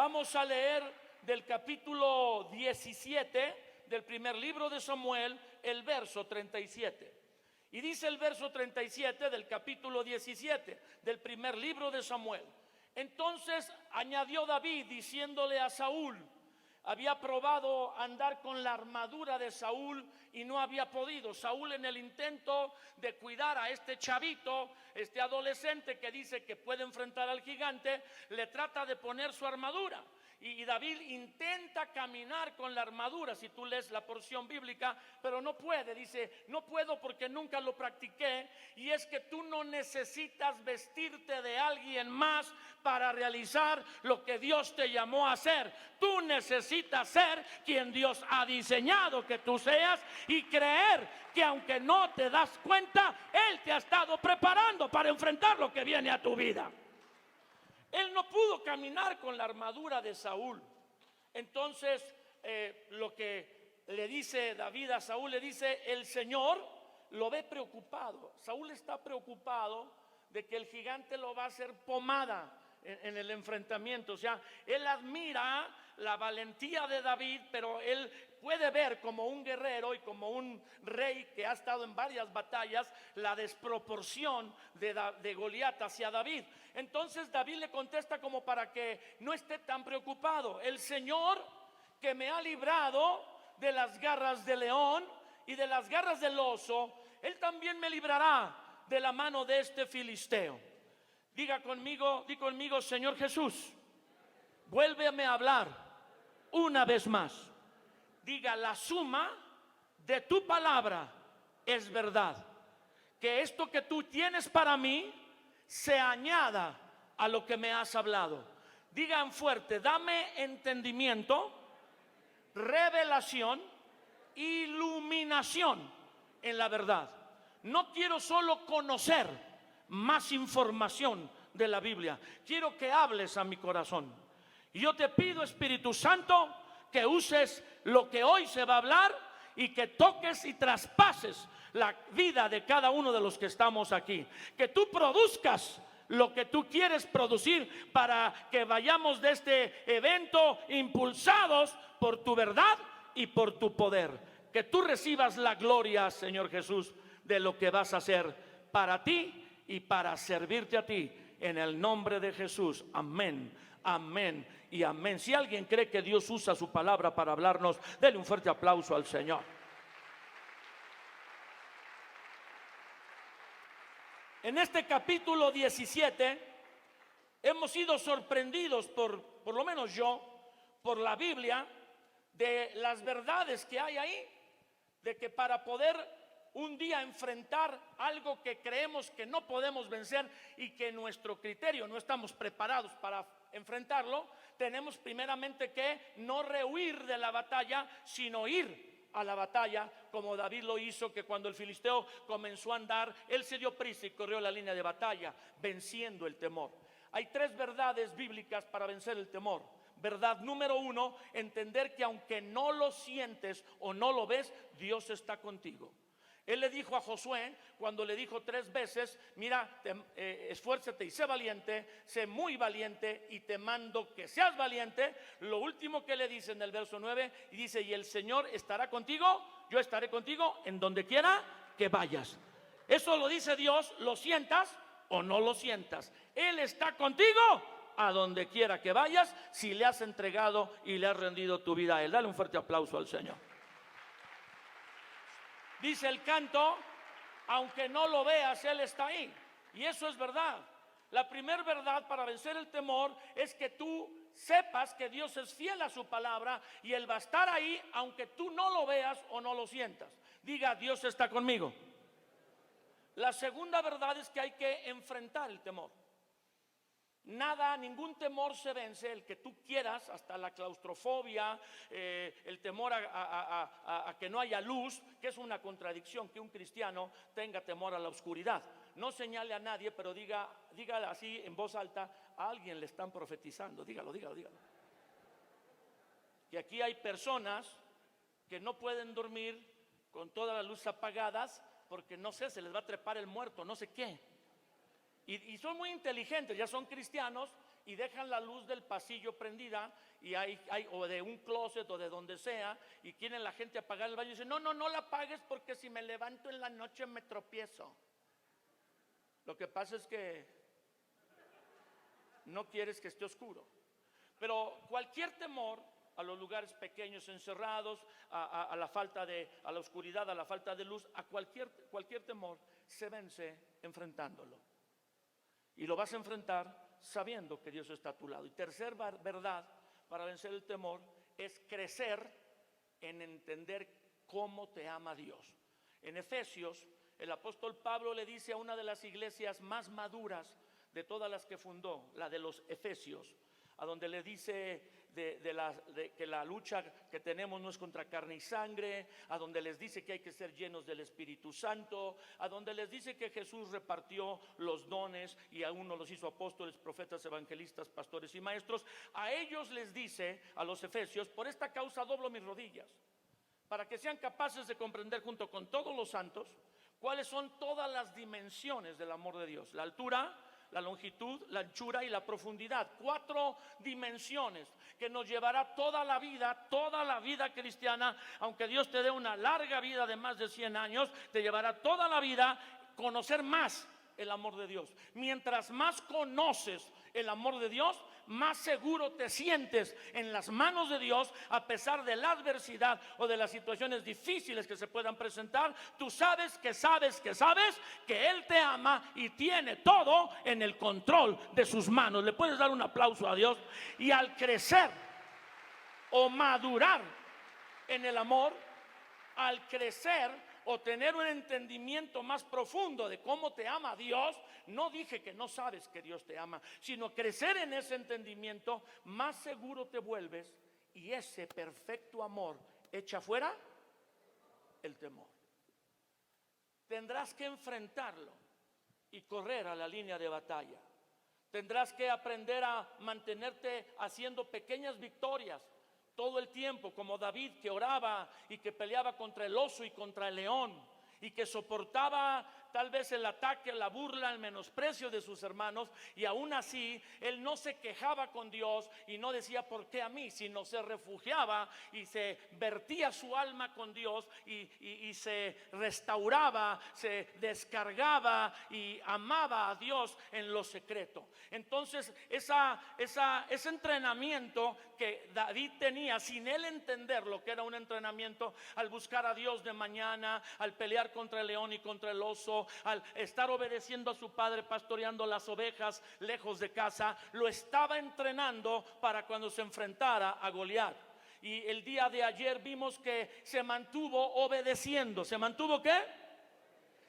Vamos a leer del capítulo 17 del primer libro de Samuel, el verso 37. Y dice el verso 37 del capítulo 17 del primer libro de Samuel: entonces añadió David diciéndole a Saúl, había probado andar con la armadura de Saúl y no había podido. Saúl, en el intento de cuidar a este chavito, este adolescente que dice que puede enfrentar al gigante, le trata de poner su armadura. Y David intenta caminar con la armadura, si tú lees la porción bíblica, pero no puede. Dice, no puedo porque nunca lo practiqué. Y es que tú no necesitas vestirte de alguien más para realizar lo que Dios te llamó a hacer. Tú necesitas ser quien Dios ha diseñado que tú seas y creer que aunque no te das cuenta, Él te ha estado preparando para enfrentar lo que viene a tu vida. Él no pudo caminar con la armadura de Saúl. Entonces lo que le dice David a Saúl, le dice, el Señor lo ve preocupado. Saúl está preocupado de que el gigante lo va a hacer pomada en el enfrentamiento. O sea, él admira la valentía de David, pero él puede ver como un guerrero y como un rey que ha estado en varias batallas la desproporción de Goliat hacia David. Entonces David le contesta como para que no esté tan preocupado. El Señor que me ha librado de las garras del león y de las garras del oso, Él también me librará de la mano de este filisteo. Di conmigo, Señor Jesús, vuélveme a hablar una vez más. Diga, la suma de tu palabra es verdad. Que esto que tú tienes para mí se añada a lo que me has hablado. Digan fuerte, dame entendimiento, revelación, iluminación en la verdad. No quiero solo conocer más información de la Biblia, quiero que hables a mi corazón. Y yo te pido, Espíritu Santo, que uses lo que hoy se va a hablar y que toques y traspases la vida de cada uno de los que estamos aquí. Que tú produzcas lo que tú quieres producir para que vayamos de este evento impulsados por tu verdad y por tu poder. Que tú recibas la gloria, Señor Jesús, de lo que vas a hacer para ti y para servirte a ti, en el nombre de Jesús. Amén, amén y amén. Si alguien cree que Dios usa su palabra para hablarnos, denle un fuerte aplauso al Señor. En este capítulo 17 hemos sido sorprendidos por lo menos yo, por la Biblia, de las verdades que hay ahí, de que para poder un día enfrentar algo que creemos que no podemos vencer y que nuestro criterio no estamos preparados para enfrentarlo, tenemos primeramente que no rehuir de la batalla, sino ir a la batalla, como David lo hizo, que cuando el filisteo comenzó a andar, él se dio prisa y corrió la línea de batalla, venciendo el temor. Hay tres verdades bíblicas para vencer el temor. Verdad número uno, entender que aunque no lo sientes o no lo ves, Dios está contigo. Él le dijo a Josué, cuando le dijo 3 veces, mira, esfuérzate y sé valiente, sé muy valiente y te mando que seas valiente. Lo último que le dice en el verso 9, y dice, y el Señor estará contigo, yo estaré contigo en donde quiera que vayas. Eso lo dice Dios, lo sientas o no lo sientas. Él está contigo a donde quiera que vayas, si le has entregado y le has rendido tu vida a Él. Dale un fuerte aplauso al Señor. Dice el canto, aunque no lo veas, Él está ahí. Y eso es verdad. La primera verdad para vencer el temor es que tú sepas que Dios es fiel a su palabra y Él va a estar ahí aunque tú no lo veas o no lo sientas. Diga, Dios está conmigo. La segunda verdad es que hay que enfrentar el temor. Ningún temor se vence, el que tú quieras, hasta la claustrofobia, el temor a que no haya luz, que es una contradicción que un cristiano tenga temor a la oscuridad. No señale a nadie, pero diga así en voz alta, a alguien le están profetizando, dígalo. Que aquí hay personas que no pueden dormir con todas las luces apagadas porque no sé, se les va a trepar el muerto, no sé qué. Y son muy inteligentes, ya son cristianos y dejan la luz del pasillo prendida y o de un closet o de donde sea, y quieren la gente apagar el baño y dicen, no la apagues porque si me levanto en la noche me tropiezo. Lo que pasa es que no quieres que esté oscuro. Pero cualquier temor a los lugares pequeños, encerrados, a la oscuridad, a la falta de luz, a cualquier temor se vence enfrentándolo. Y lo vas a enfrentar sabiendo que Dios está a tu lado. Y tercer verdad para vencer el temor es crecer en entender cómo te ama Dios. En Efesios, el apóstol Pablo le dice a una de las iglesias más maduras de todas las que fundó, la de los Efesios, a donde le dice que la lucha que tenemos no es contra carne y sangre, a donde les dice que hay que ser llenos del Espíritu Santo, a donde les dice que Jesús repartió los dones y a uno los hizo apóstoles, profetas, evangelistas, pastores y maestros. A ellos les dice, a los Efesios, por esta causa doblo mis rodillas, para que sean capaces de comprender junto con todos los santos cuáles son todas las dimensiones del amor de Dios: la altura, la longitud, la anchura y la profundidad. 4 dimensiones que nos llevará toda la vida cristiana. Aunque Dios te dé una larga vida de más de 100 años, te llevará toda la vida conocer más el amor de Dios. Mientras más conoces el amor de Dios, más seguro te sientes en las manos de Dios. A pesar de la adversidad o de las situaciones difíciles que se puedan presentar, tú sabes que Él te ama y tiene todo en el control de sus manos. Le puedes dar un aplauso a Dios. Y al crecer o madurar en el amor, al crecer o tener un entendimiento más profundo de cómo te ama Dios, no dije que no sabes que Dios te ama, sino crecer en ese entendimiento, más seguro te vuelves, y ese perfecto amor echa fuera el temor. Tendrás que enfrentarlo y correr a la línea de batalla. Tendrás que aprender a mantenerte haciendo pequeñas victorias todo el tiempo, como David, que oraba y que peleaba contra el oso y contra el león, y que soportaba tal vez el ataque, la burla, el menosprecio de sus hermanos, y aún así él no se quejaba con Dios y no decía ¿por qué a mí?, sino se refugiaba y se vertía su alma con Dios y se restauraba, se descargaba y amaba a Dios en lo secreto. Entonces ese entrenamiento que David tenía, sin él entender lo que era un entrenamiento, al buscar a Dios de mañana, al pelear contra el león y contra el oso, al estar obedeciendo a su padre, pastoreando las ovejas lejos de casa, lo estaba entrenando para cuando se enfrentara a Goliat. Y el día de ayer vimos que se mantuvo obedeciendo. ¿Se mantuvo qué?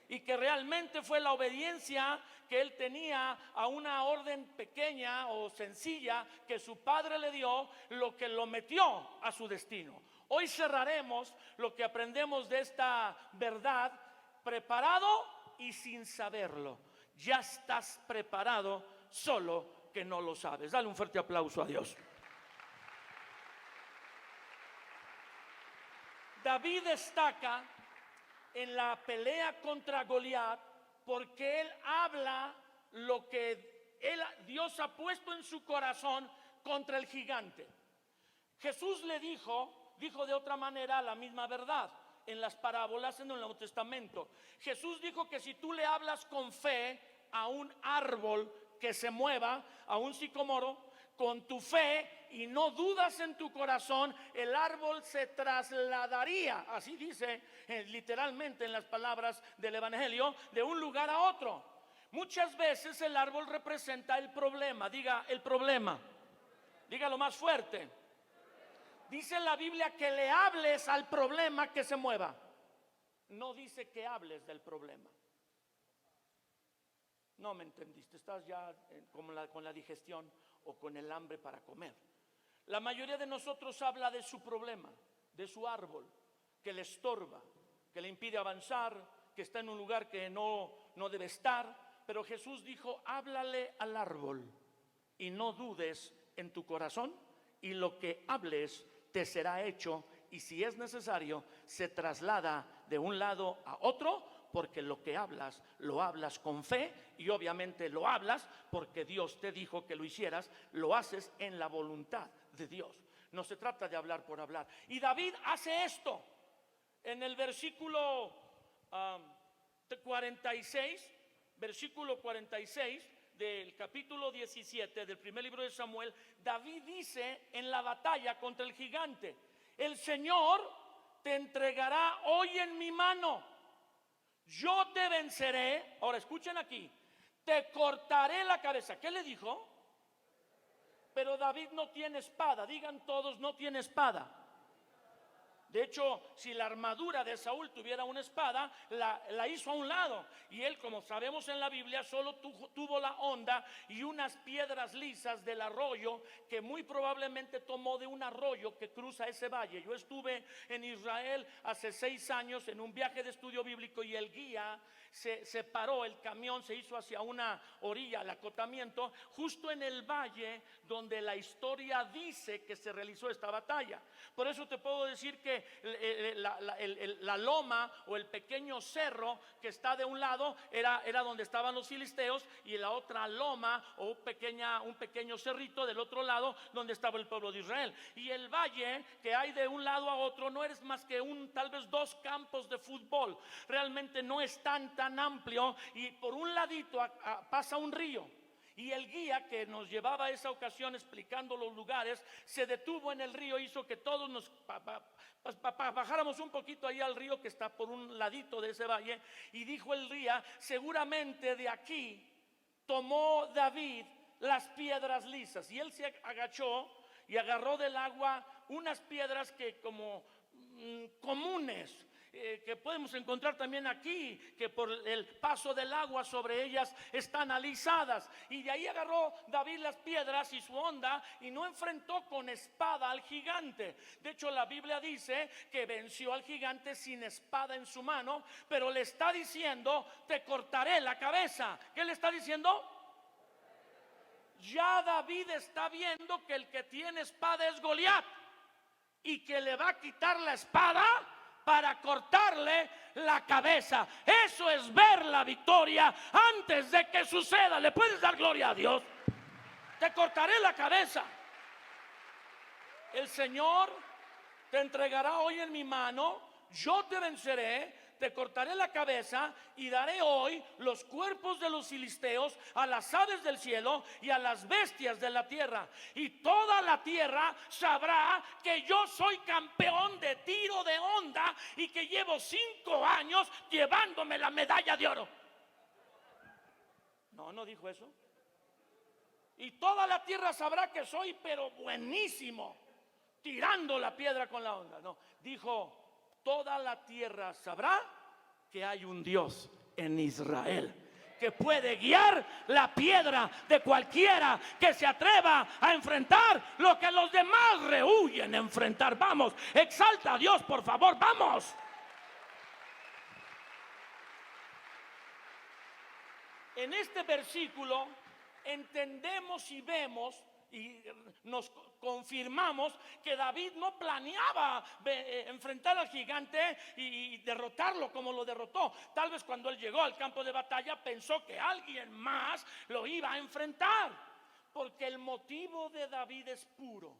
Y que realmente fue la obediencia que él tenía a una orden pequeña o sencilla que su padre le dio, lo que lo metió a su destino. Hoy cerraremos lo que aprendemos de esta verdad: preparado y sin saberlo. Ya estás preparado, solo que no lo sabes. Dale un fuerte aplauso a Dios. David destaca en la pelea contra Goliat porque él habla lo que Dios ha puesto en su corazón contra el gigante. Jesús le dijo de otra manera la misma verdad en las parábolas en el Nuevo Testamento. Jesús dijo que si tú le hablas con fe a un árbol que se mueva, a un sicómoro, con tu fe y no dudas en tu corazón, el árbol se trasladaría, así dice literalmente en las palabras del Evangelio, de un lugar a otro. Muchas veces el árbol representa el problema. Diga el problema. Dígalo más fuerte. Dice la Biblia que le hables al problema que se mueva. No dice que hables del problema. No me entendiste. Estás ya con la digestión o con el hambre para comer. La mayoría de nosotros habla de su problema, de su árbol, que le estorba, que le impide avanzar, que está en un lugar que no debe estar. Pero Jesús dijo: háblale al árbol y no dudes en tu corazón, y lo que hables te será hecho, y si es necesario se traslada de un lado a otro porque lo que hablas, lo hablas con fe y obviamente lo hablas porque Dios te dijo que lo hicieras, lo haces en la voluntad de Dios. No se trata de hablar por hablar. Y David hace esto en el versículo 46, versículo 46 del capítulo 17 del primer libro de Samuel. David dice en la batalla contra el gigante: el Señor te entregará hoy en mi mano, yo te venceré. Ahora escuchen aquí: te cortaré la cabeza. ¿Qué le dijo? Pero David no tiene espada. Digan todos: no tiene espada. De hecho, si la armadura de Saúl tuviera una espada, la hizo a un lado. Y él, como sabemos en la Biblia, solo tuvo la honda y unas piedras lisas del arroyo, que muy probablemente tomó de un arroyo que cruza ese valle. Yo estuve en Israel hace 6 años en un viaje de estudio bíblico, y el guía se paró, el camión se hizo hacia una orilla, el acotamiento, justo en el valle donde la historia dice que se realizó esta batalla. Por eso te puedo decir que la loma o el pequeño cerro que está de un lado era donde estaban los filisteos, y la otra loma o un pequeño cerrito del otro lado donde estaba el pueblo de Israel. Y el valle que hay de un lado a otro no es más que tal vez 2 campos de fútbol. Realmente no es tan amplio, y por un ladito pasa un río. Y el guía que nos llevaba a esa ocasión explicando los lugares se detuvo en el río, hizo que todos nos bajáramos un poquito ahí al río que está por un ladito de ese valle, y dijo el guía: seguramente de aquí tomó David las piedras lisas. Y él se agachó y agarró del agua unas piedras que como comunes, que podemos encontrar también aquí, que por el paso del agua sobre ellas están alisadas. Y de ahí agarró David las piedras y su honda, y no enfrentó con espada al gigante. De hecho, la Biblia dice que venció al gigante sin espada en su mano, pero le está diciendo: te cortaré la cabeza. ¿Qué le está diciendo? Ya David está viendo que el que tiene espada es Goliat, y que le va a quitar la espada para cortarle la cabeza. Eso es ver la victoria antes de que suceda. ¿Le puedes dar gloria a Dios? Te cortaré la cabeza. El Señor te entregará hoy en mi mano, yo te venceré, te cortaré la cabeza, y daré hoy los cuerpos de los filisteos a las aves del cielo y a las bestias de la tierra. Y toda la tierra sabrá que yo soy campeón de tiro de honda, y que llevo 5 años llevándome la medalla de oro. No dijo eso. Y toda la tierra sabrá que soy pero buenísimo tirando la piedra con la honda. No, dijo: toda la tierra sabrá que hay un Dios en Israel que puede guiar la piedra de cualquiera que se atreva a enfrentar lo que los demás rehuyen enfrentar. Vamos, exalta a Dios, por favor, vamos. En este versículo entendemos y vemos y nos confirmamos que David no planeaba enfrentar al gigante y derrotarlo como lo derrotó. Tal vez cuando él llegó al campo de batalla pensó que alguien más lo iba a enfrentar, porque el motivo de David es puro.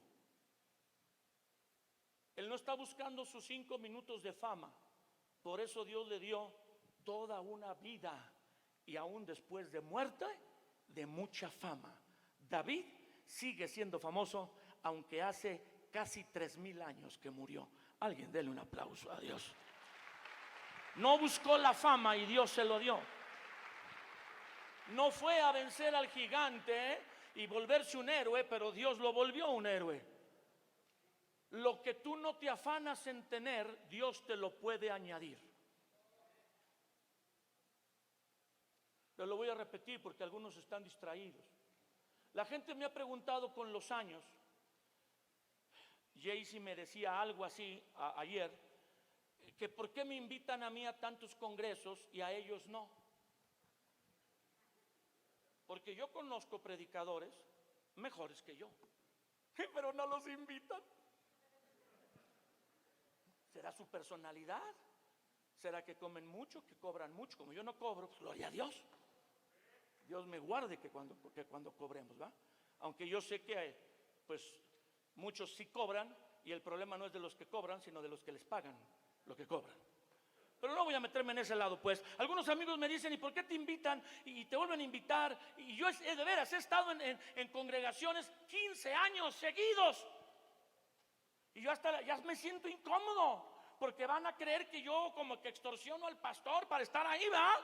Él no está buscando sus 5 minutos de fama. Por eso Dios le dio toda una vida, y aún después de muerte, de mucha fama. David sigue siendo famoso, aunque hace casi 3000 años que murió. Alguien dele un aplauso a Dios. No buscó la fama y Dios se lo dio. No fue a vencer al gigante y volverse un héroe, pero Dios lo volvió un héroe. Lo que tú no te afanas en tener, Dios te lo puede añadir. Pero lo voy a repetir porque algunos están distraídos. La gente me ha preguntado con los años. Jaycee me decía algo así ayer, que por qué me invitan a mí a tantos congresos y a ellos no. Porque yo conozco predicadores mejores que yo, pero no los invitan. ¿Será su personalidad? ¿Será que comen mucho, que cobran mucho? Como yo no cobro, pues gloria a Dios. Dios me guarde que cuando cobremos, ¿va? Aunque yo sé que pues muchos sí cobran, y el problema no es de los que cobran, sino de los que les pagan lo que cobran. Pero no voy a meterme en ese lado, pues. Algunos amigos me dicen: ¿y por qué te invitan y te vuelven a invitar? Y yo de veras he estado en congregaciones 15 años seguidos, y yo hasta ya me siento incómodo, porque van a creer que yo como que extorsiono al pastor para estar ahí, ¿va?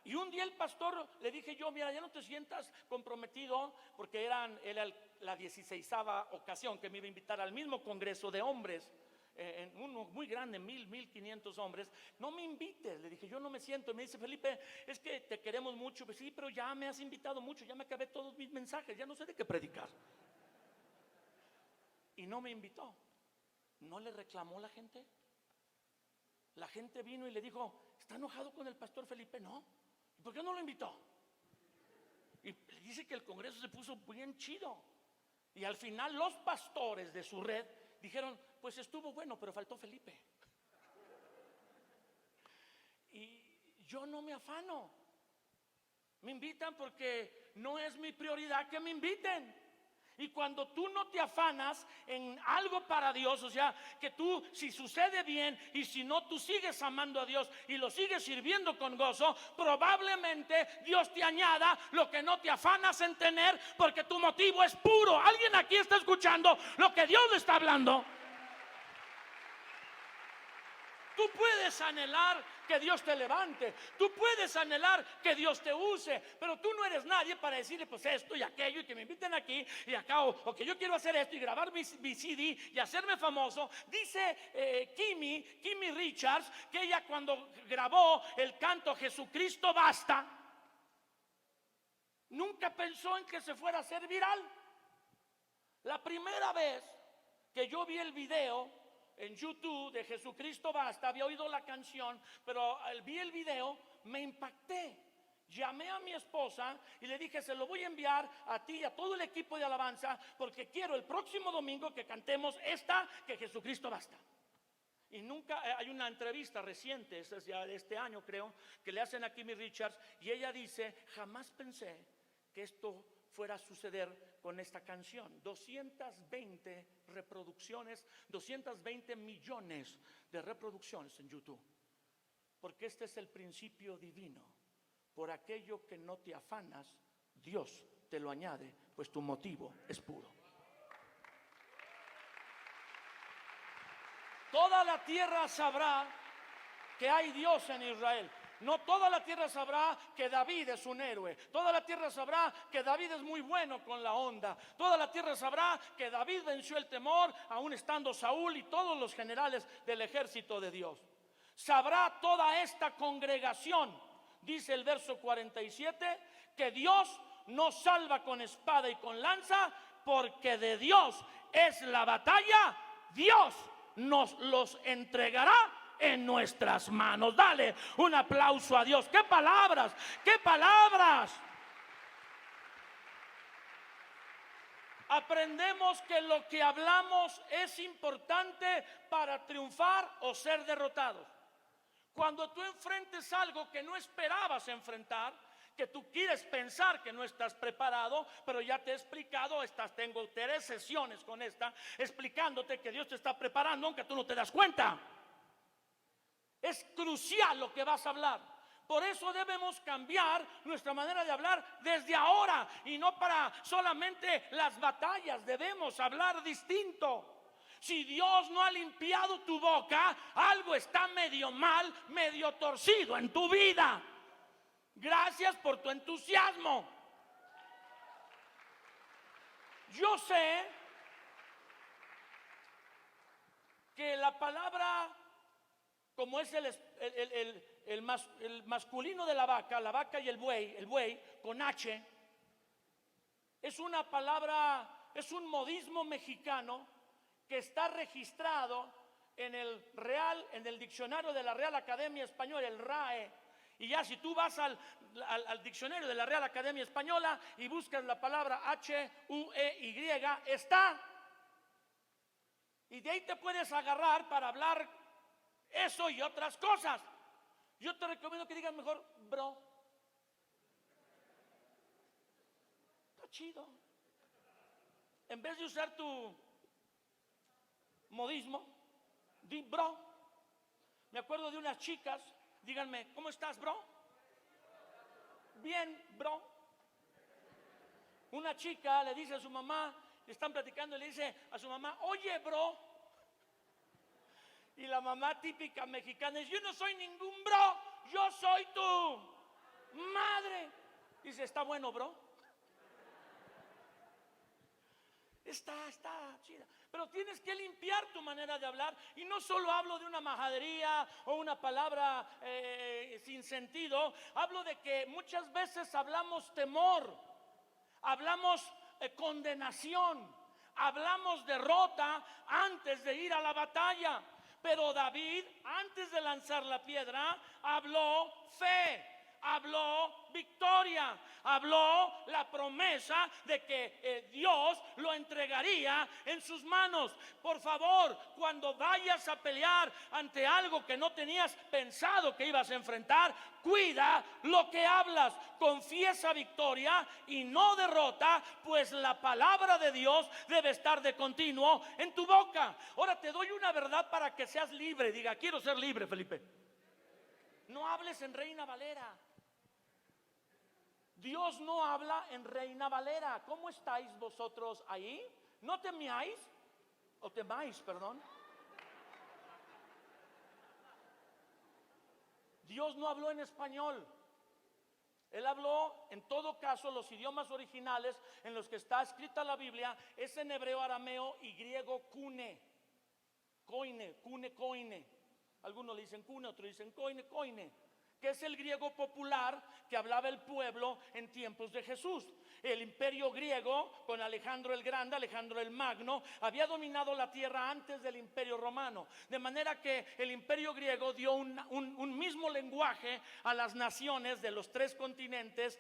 Y un día el pastor le dije yo: mira, ya no te sientas comprometido, porque era la 16ª ocasión que me iba a invitar al mismo congreso de hombres, en uno muy grande, 1500 hombres. No me invites, le dije, yo no me siento. Y me dice: Felipe, es que te queremos mucho. Pues sí, pero ya me has invitado mucho, ya me acabé todos mis mensajes, ya no sé de qué predicar. Y no me invitó. ¿No le reclamó la gente? La gente vino y le dijo: ¿está enojado con el pastor Felipe? No. ¿Y por qué no lo invitó? Y dice que el congreso se puso bien chido. Y al final los pastores de su red dijeron: pues estuvo bueno, pero faltó Felipe. Y yo no me afano. Me invitan porque no es mi prioridad que me inviten. Y cuando tú no te afanas en algo para Dios, o sea, que tú, si sucede bien, y si no, tú sigues amando a Dios y lo sigues sirviendo con gozo, probablemente Dios te añada lo que no te afanas en tener, porque tu motivo es puro. ¿Alguien aquí está escuchando lo que Dios le está hablando? Tú puedes anhelar que Dios te levante, tú puedes anhelar que Dios te use, pero tú no eres nadie para decirle pues esto y aquello, y que me inviten aquí y acá, o que yo quiero hacer esto y grabar mi CD y hacerme famoso. Dice Kimi Richards que ella, cuando grabó el canto Jesucristo Basta, nunca pensó en que se fuera a hacer viral. La primera vez que yo vi el video en YouTube de Jesucristo Basta, había oído la canción, pero al vi el video me impacté. Llamé a mi esposa y le dije: se lo voy a enviar a ti y a todo el equipo de alabanza, porque quiero el próximo domingo que cantemos esta, que Jesucristo Basta. Y nunca, hay una entrevista reciente, esa es ya de este año creo, que le hacen a Kimi Richards, y ella dice: jamás pensé que esto fuera a suceder con esta canción. 220 reproducciones, 220 millones de reproducciones en YouTube, porque este es el principio divino. Por aquello que no te afanas, Dios te lo añade, pues tu motivo es puro. Toda la tierra sabrá que hay Dios en Israel. No toda la tierra sabrá que David es un héroe. Toda la tierra sabrá que David es muy bueno con la onda. Toda la tierra sabrá que David venció el temor, aún estando Saúl y todos los generales del ejército de Dios. Sabrá toda esta congregación, dice el verso 47, que Dios no salva con espada y con lanza, porque de Dios es la batalla. Dios nos los entregará en nuestras manos. Dale un aplauso a Dios. ¡Qué palabras! ¡Qué palabras! Aprendemos que lo que hablamos es importante para triunfar o ser derrotados. Cuando tú enfrentes algo que no esperabas enfrentar, que tú quieres pensar que no estás preparado, pero ya te he explicado, tengo 3 sesiones con esta, explicándote que Dios te está preparando aunque tú no te das cuenta. Es crucial lo que vas a hablar. Por eso debemos cambiar nuestra manera de hablar desde ahora, y no para solamente las batallas. Debemos hablar distinto. Si Dios no ha limpiado tu boca, algo está medio mal, medio torcido en tu vida. Gracias por tu entusiasmo. Yo sé que la palabra, como es el masculino de la vaca y el buey con H, es una palabra, es un modismo mexicano que está registrado en el diccionario de la Real Academia Española, el RAE. Y ya si tú vas al diccionario de la Real Academia Española y buscas la palabra H-U-E-Y, está. Y de ahí te puedes agarrar para hablar Eso y otras cosas. Yo te recomiendo que digas mejor bro. Está chido. En vez de usar tu modismo, di bro. Me acuerdo de unas chicas, díganme, ¿cómo estás, bro? Bien, bro. Una chica le dice a su mamá, le están platicando y le dice a su mamá, oye, bro. Y la mamá típica mexicana dice, yo no soy ningún bro, yo soy tu madre. Dice, está bueno, bro. Está chida. Pero tienes que limpiar tu manera de hablar. Y no solo hablo de una majadería o una palabra sin sentido. Hablo de que muchas veces hablamos temor, hablamos condenación, hablamos derrota antes de ir a la batalla. Pero David, antes de lanzar la piedra, habló fe, habló victoria, habló la promesa de que Dios lo entregaría en sus manos. Por favor, cuando vayas a pelear ante algo que no tenías pensado que ibas a enfrentar, cuida lo que hablas, confiesa victoria y no derrota, pues la palabra de Dios debe estar de continuo en tu boca. Ahora te doy una verdad para que seas libre. Diga, quiero ser libre, Felipe. No hables en Reina Valera. Dios no habla en Reina Valera. ¿Cómo estáis vosotros ahí? ¿No temáis? O temáis, perdón. Dios no habló en español. Él habló, en todo caso, los idiomas originales en los que está escrita la Biblia es en hebreo, arameo y griego koine. Koine. Algunos le dicen kune, otros dicen koine, que es el griego popular que hablaba el pueblo en tiempos de Jesús. El imperio griego, con Alejandro el Grande, Alejandro el Magno, había dominado la tierra antes del imperio romano, de manera que el imperio griego dio un mismo lenguaje a las naciones de los tres continentes,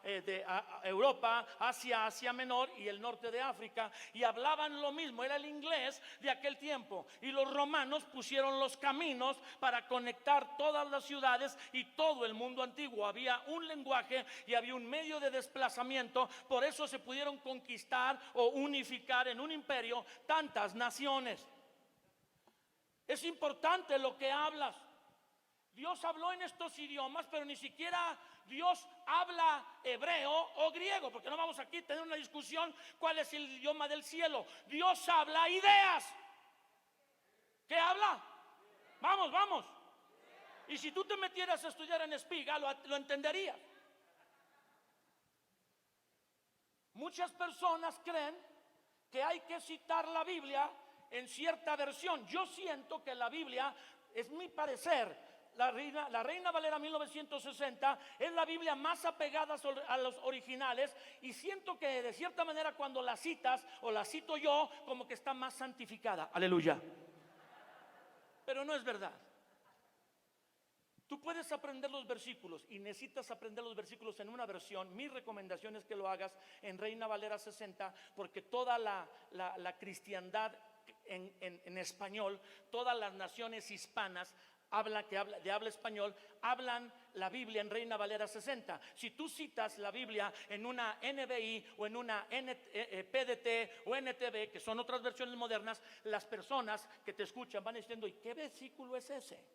de Europa, Asia Menor y el norte de África, y hablaban lo mismo, era el inglés de aquel tiempo. Y los romanos pusieron los caminos para conectar todas las ciudades y todo el mundo antiguo. Había un lenguaje y había un medio de desplazamiento. Por eso se pudieron conquistar o unificar en un imperio tantas naciones. Es importante lo que hablas. Dios habló en estos idiomas, pero ni siquiera Dios habla hebreo o griego, porque no vamos aquí a tener una discusión cuál es el idioma del cielo. Dios habla ideas. ¿Qué habla? Vamos. Y si tú te metieras a estudiar en espiga, lo entenderías. Muchas personas creen que hay que citar la Biblia en cierta versión. Yo siento que la Biblia, es mi parecer, la Reina Valera 1960 es la Biblia más apegada a los originales, y siento que de cierta manera cuando la citas o la cito yo, como que está más santificada. Aleluya. Pero no es verdad. Tú puedes aprender los versículos y necesitas aprender los versículos en una versión. Mi recomendación es que lo hagas en Reina Valera 60, porque toda la cristiandad en español, todas las naciones hispanas de habla español, hablan la Biblia en Reina Valera 60. Si tú citas la Biblia en una NBI o en una PDT o NTV, que son otras versiones modernas, las personas que te escuchan van diciendo, ¿y qué versículo es ese?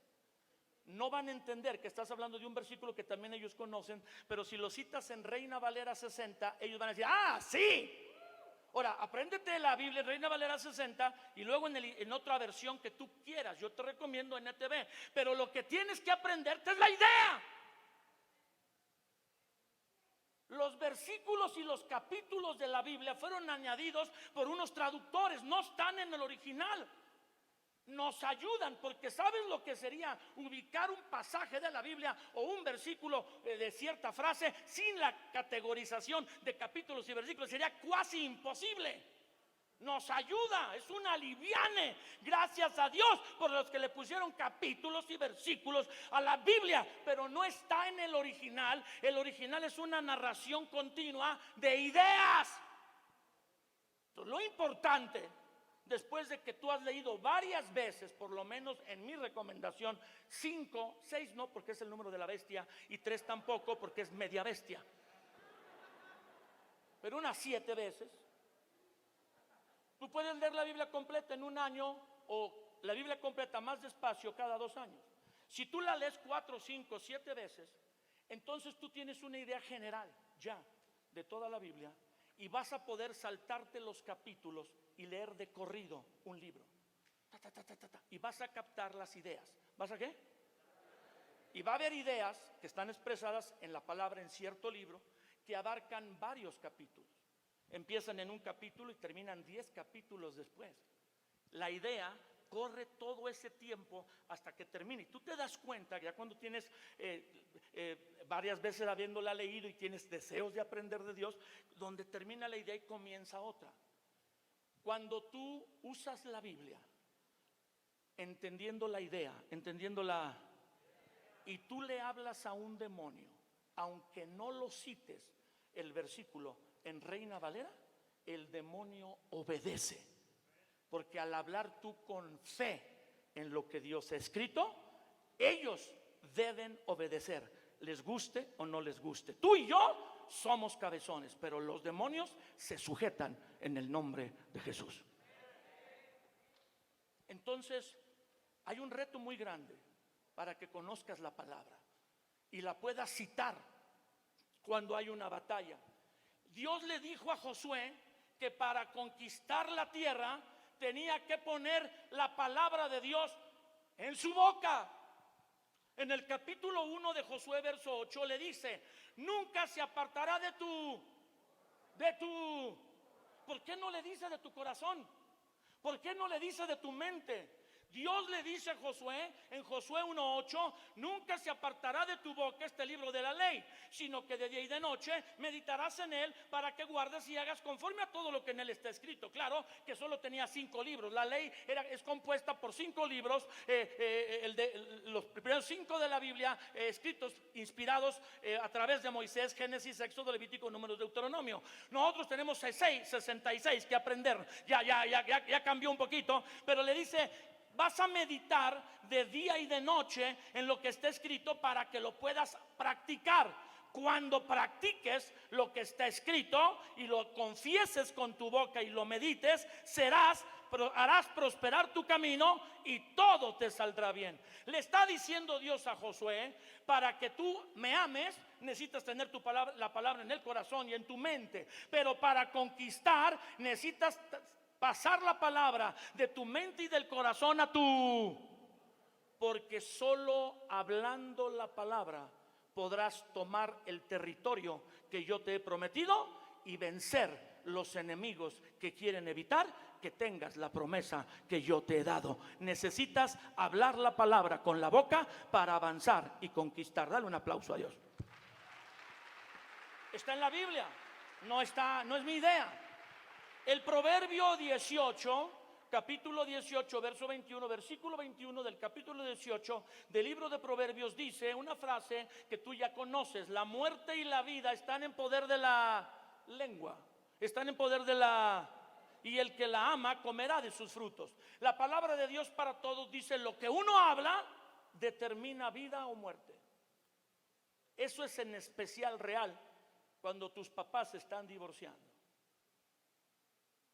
No van a entender que estás hablando de un versículo que también ellos conocen, pero si lo citas en Reina Valera 60, ellos van a decir, ¡ah, sí! Ahora, apréndete la Biblia en Reina Valera 60 y luego en otra versión que tú quieras. Yo te recomiendo NTV, pero lo que tienes que aprenderte es la idea. Los versículos y los capítulos de la Biblia fueron añadidos por unos traductores, no están en el original. Nos ayudan, porque ¿sabes lo que sería ubicar un pasaje de la Biblia o un versículo de cierta frase sin la categorización de capítulos y versículos? Sería casi imposible. Nos ayuda, es un aliviane. Gracias a Dios por los que le pusieron capítulos y versículos a la Biblia, pero no está en el original. El original es una narración continua de ideas. Entonces, lo importante después de que tú has leído varias veces, por lo menos en mi recomendación, 5, 6 no, porque es el número de la bestia, y 3 tampoco, porque es media bestia, pero unas 7 veces, tú puedes leer la Biblia completa en un año, o la Biblia completa más despacio cada 2 años. Si tú la lees 4, 5, 7 veces, entonces tú tienes una idea general ya de toda la Biblia, y vas a poder saltarte los capítulos y leer de corrido un libro. Y vas a captar las ideas. ¿Vas a qué? Y va a haber ideas que están expresadas en la palabra en cierto libro que abarcan varios capítulos. Empiezan en un capítulo y terminan 10 capítulos después. La idea corre todo ese tiempo hasta que termine. Y tú te das cuenta que ya cuando tienes varias veces habiéndola leído y tienes deseos de aprender de Dios, donde termina la idea y comienza otra. Cuando tú usas la Biblia entendiendo la idea, entendiéndola, y tú le hablas a un demonio, aunque no lo cites el versículo en Reina Valera, el demonio obedece. Porque al hablar tú con fe en lo que Dios ha escrito, ellos deben obedecer, les guste o no les guste. Tú y yo somos cabezones, pero los demonios se sujetan en el nombre de Jesús. Entonces, hay un reto muy grande para que conozcas la palabra y la puedas citar cuando hay una batalla. Dios le dijo a Josué que para conquistar la tierra tenía que poner la palabra de Dios en su boca. En el capítulo 1 de Josué, verso 8, le dice: nunca se apartará de tu. ¿Por qué no le dice de tu corazón? ¿Por qué no le dice de tu mente? Dios le dice a Josué en Josué 1:8: nunca se apartará de tu boca este libro de la ley, sino que de día y de noche meditarás en él, para que guardes y hagas conforme a todo lo que en él está escrito. Claro que solo tenía 5 libros. La ley es compuesta por 5 libros, los primeros 5 de la Biblia, escritos, inspirados a través de Moisés: Génesis, Éxodo, Levítico, Números, Deuteronomio. Nosotros tenemos 66 que aprender. Ya cambió un poquito, pero le dice: vas a meditar de día y de noche en lo que está escrito para que lo puedas practicar. Cuando practiques lo que está escrito y lo confieses con tu boca y lo medites, harás prosperar tu camino y todo te saldrá bien. Le está diciendo Dios a Josué: para que tú me ames, necesitas tener la palabra en el corazón y en tu mente. Pero para conquistar necesitas pasar la palabra de tu mente y del corazón a tu. Porque solo hablando la palabra podrás tomar el territorio que yo te he prometido y vencer los enemigos que quieren evitar que tengas la promesa que yo te he dado. Necesitas hablar la palabra con la boca para avanzar y conquistar. Dale un aplauso a Dios. Está en la Biblia, no es mi idea. El Proverbio 18, capítulo 18, verso 21, versículo 21 del capítulo 18 del libro de Proverbios dice una frase que tú ya conoces: la muerte y la vida están en poder de la lengua, están en poder de la. Y el que la ama comerá de sus frutos. La palabra de Dios para todos dice: lo que uno habla determina vida o muerte. Eso es en especial real cuando tus papás se están divorciando.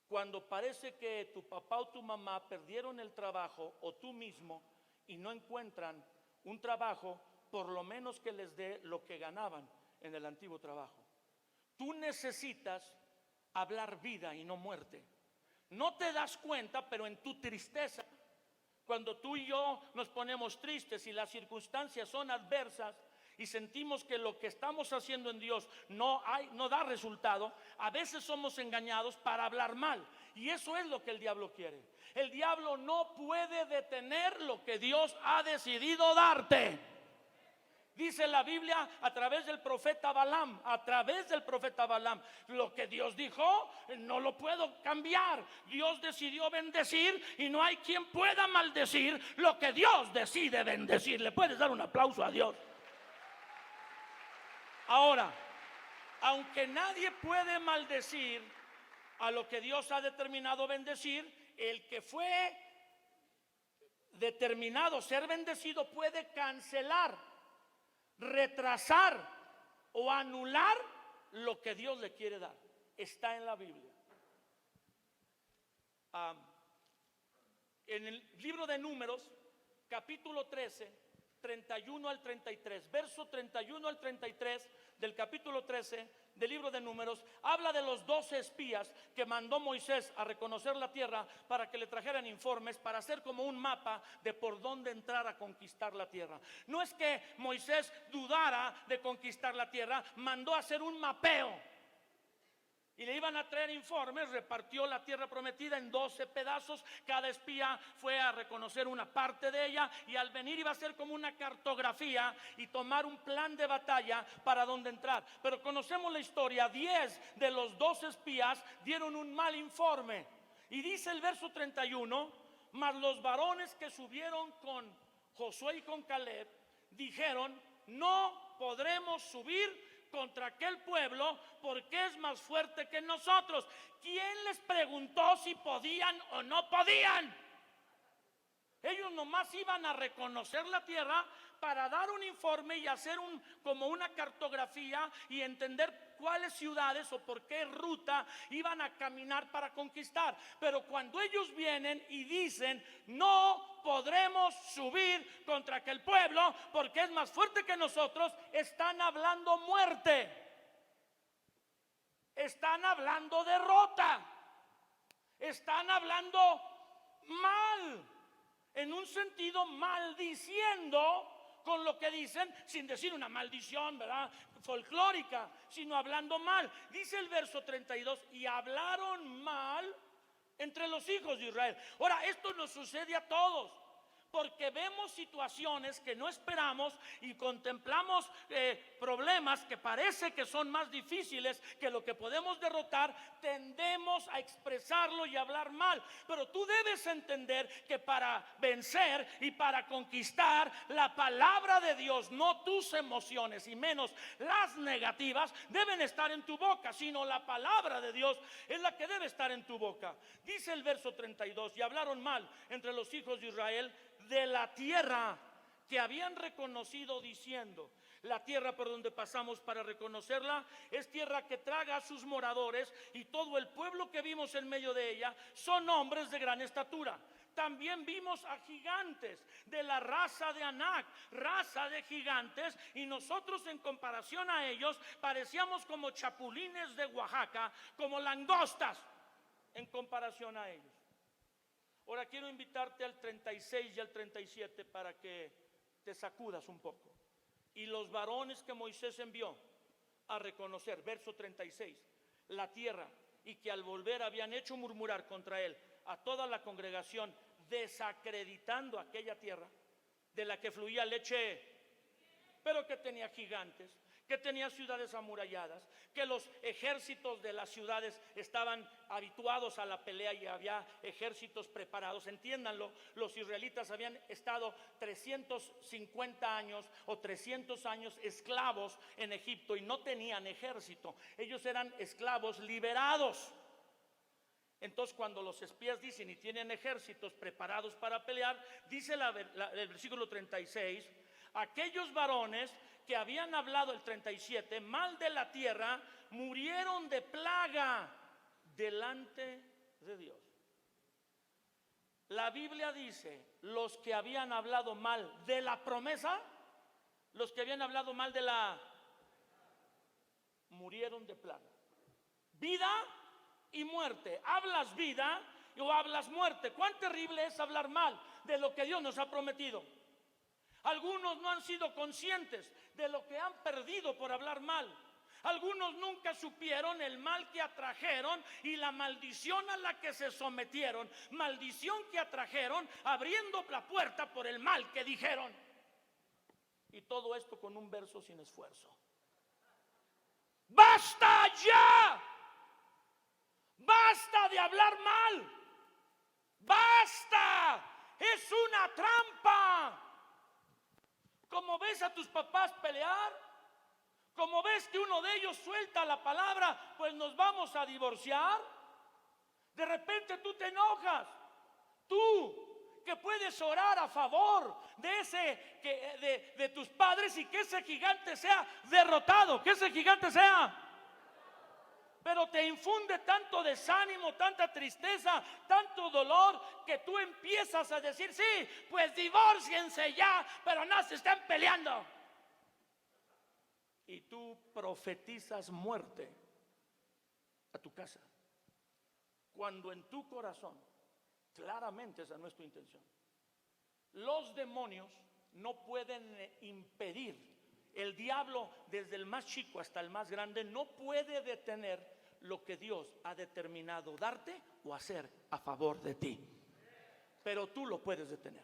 Cuando parece que tu papá o tu mamá perdieron el trabajo, o tú mismo, y no encuentran un trabajo por lo menos que les dé lo que ganaban en el antiguo trabajo. Tú necesitas hablar vida y no muerte. No te das cuenta, pero en tu tristeza, cuando tú y yo nos ponemos tristes y las circunstancias son adversas y sentimos que lo que estamos haciendo en Dios no da resultado, a veces somos engañados para hablar mal. Y eso es lo que el diablo quiere. El diablo no puede detener lo que Dios ha decidido darte. Dice la Biblia a través del profeta Balaam, lo que Dios dijo no lo puedo cambiar. Dios decidió bendecir y no hay quien pueda maldecir lo que Dios decide bendecir. ¿Le puedes dar un aplauso a Dios? Ahora, aunque nadie puede maldecir a lo que Dios ha determinado bendecir, el que fue determinado ser bendecido puede cancelar, retrasar o anular lo que Dios le quiere dar. Está en la Biblia. En el libro de Números, capítulo 13, 31 al 33, verso 31 al 33 del capítulo 13 del libro de Números, habla de los 12 espías que mandó Moisés a reconocer la tierra para que le trajeran informes, para hacer como un mapa de por dónde entrar a conquistar la tierra. No es que Moisés dudara de conquistar la tierra, mandó a hacer un mapeo. Y le iban a traer informes, repartió la tierra prometida en 12 pedazos. Cada espía fue a reconocer una parte de ella y al venir iba a ser como una cartografía y tomar un plan de batalla para dónde entrar. Pero conocemos la historia, 10 de los 12 espías dieron un mal informe. Y dice el verso 31, mas los varones que subieron con Josué y con Caleb dijeron, no podremos subir contra aquel pueblo porque es más fuerte que nosotros. ¿Quién les preguntó si podían o no podían? Ellos nomás iban a reconocer la tierra para dar un informe y hacer como una cartografía y entender cuáles ciudades o por qué ruta iban a caminar para conquistar. Pero cuando ellos vienen y dicen, no podremos subir contra aquel pueblo porque es más fuerte que nosotros, están hablando muerte, están hablando derrota, están hablando mal, en un sentido maldiciendo con lo que dicen, sin decir una maldición, ¿verdad?, folclórica, sino hablando mal. Dice el verso 32, y hablaron mal entre los hijos de Israel. Ahora, esto nos sucede a todos, porque vemos situaciones que no esperamos y contemplamos problemas que parece que son más difíciles que lo que podemos derrotar. Tendemos a expresarlo y hablar mal, pero tú debes entender que para vencer y para conquistar, la palabra de Dios, no tus emociones y menos las negativas, deben estar en tu boca, sino la palabra de Dios es la que debe estar en tu boca. Dice el verso 32, y hablaron mal entre los hijos de Israel de la tierra que habían reconocido, diciendo, la tierra por donde pasamos para reconocerla es tierra que traga a sus moradores, y todo el pueblo que vimos en medio de ella son hombres de gran estatura. También vimos a gigantes de la raza de Anac, raza de gigantes, y nosotros en comparación a ellos parecíamos como chapulines de Oaxaca, como langostas en comparación a ellos. Ahora quiero invitarte al 36 y al 37 para que te sacudas un poco. Y los varones que Moisés envió a reconocer, verso 36, la tierra, y que al volver habían hecho murmurar contra él a toda la congregación, desacreditando aquella tierra de la que fluía leche, pero que tenía gigantes, que tenía ciudades amuralladas, que los ejércitos de las ciudades estaban habituados a la pelea y había ejércitos preparados. Entiéndanlo, los israelitas habían estado 350 años o 300 años esclavos en Egipto y no tenían ejército. Ellos eran esclavos liberados. Entonces, cuando los espías dicen y tienen ejércitos preparados para pelear, dice el versículo 36, aquellos varones que habían hablado, el 37, mal de la tierra, murieron de plaga delante de Dios. La Biblia dice, los que habían hablado mal de la promesa, los que habían hablado mal de la, murieron de plaga. Vida y muerte. Hablas vida o hablas muerte. Cuán terrible es hablar mal de lo que Dios nos ha prometido. Algunos no han sido conscientes de lo que han perdido por hablar mal. Algunos nunca supieron el mal que atrajeron y la maldición a la que se sometieron. Maldición que atrajeron abriendo la puerta por el mal que dijeron. Y todo esto con un verso sin esfuerzo. ¡Basta ya! ¡Basta de hablar mal! ¡Basta! ¡Es una trampa! Como ves a tus papás pelear, como ves que uno de ellos suelta la palabra, pues nos vamos a divorciar. De repente tú te enojas Tú que puedes orar a favor de de tus padres y que ese gigante sea derrotado, que ese gigante sea. Pero te infunde tanto desánimo, tanta tristeza, tanto dolor, que tú empiezas a decir: sí, pues divórciense ya, pero no se estén peleando. Y tú profetizas muerte a tu casa, cuando en tu corazón claramente esa no es tu intención. Los demonios no pueden impedir, el diablo desde el más chico hasta el más grande no puede detener lo que Dios ha determinado darte o hacer a favor de ti. Pero tú lo puedes detener,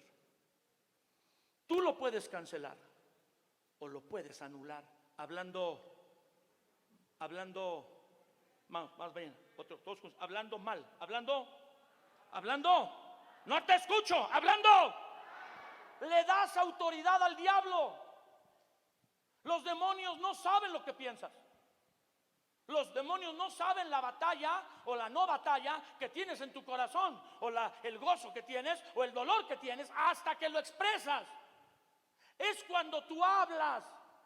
tú lo puedes cancelar o lo puedes anular más bien, hablando mal, no te escucho, le das autoridad al diablo. Los demonios no saben lo que piensas. Los demonios no saben la batalla o la no batalla que tienes en tu corazón, o el gozo que tienes o el dolor que tienes, hasta que lo expresas. Es cuando tú hablas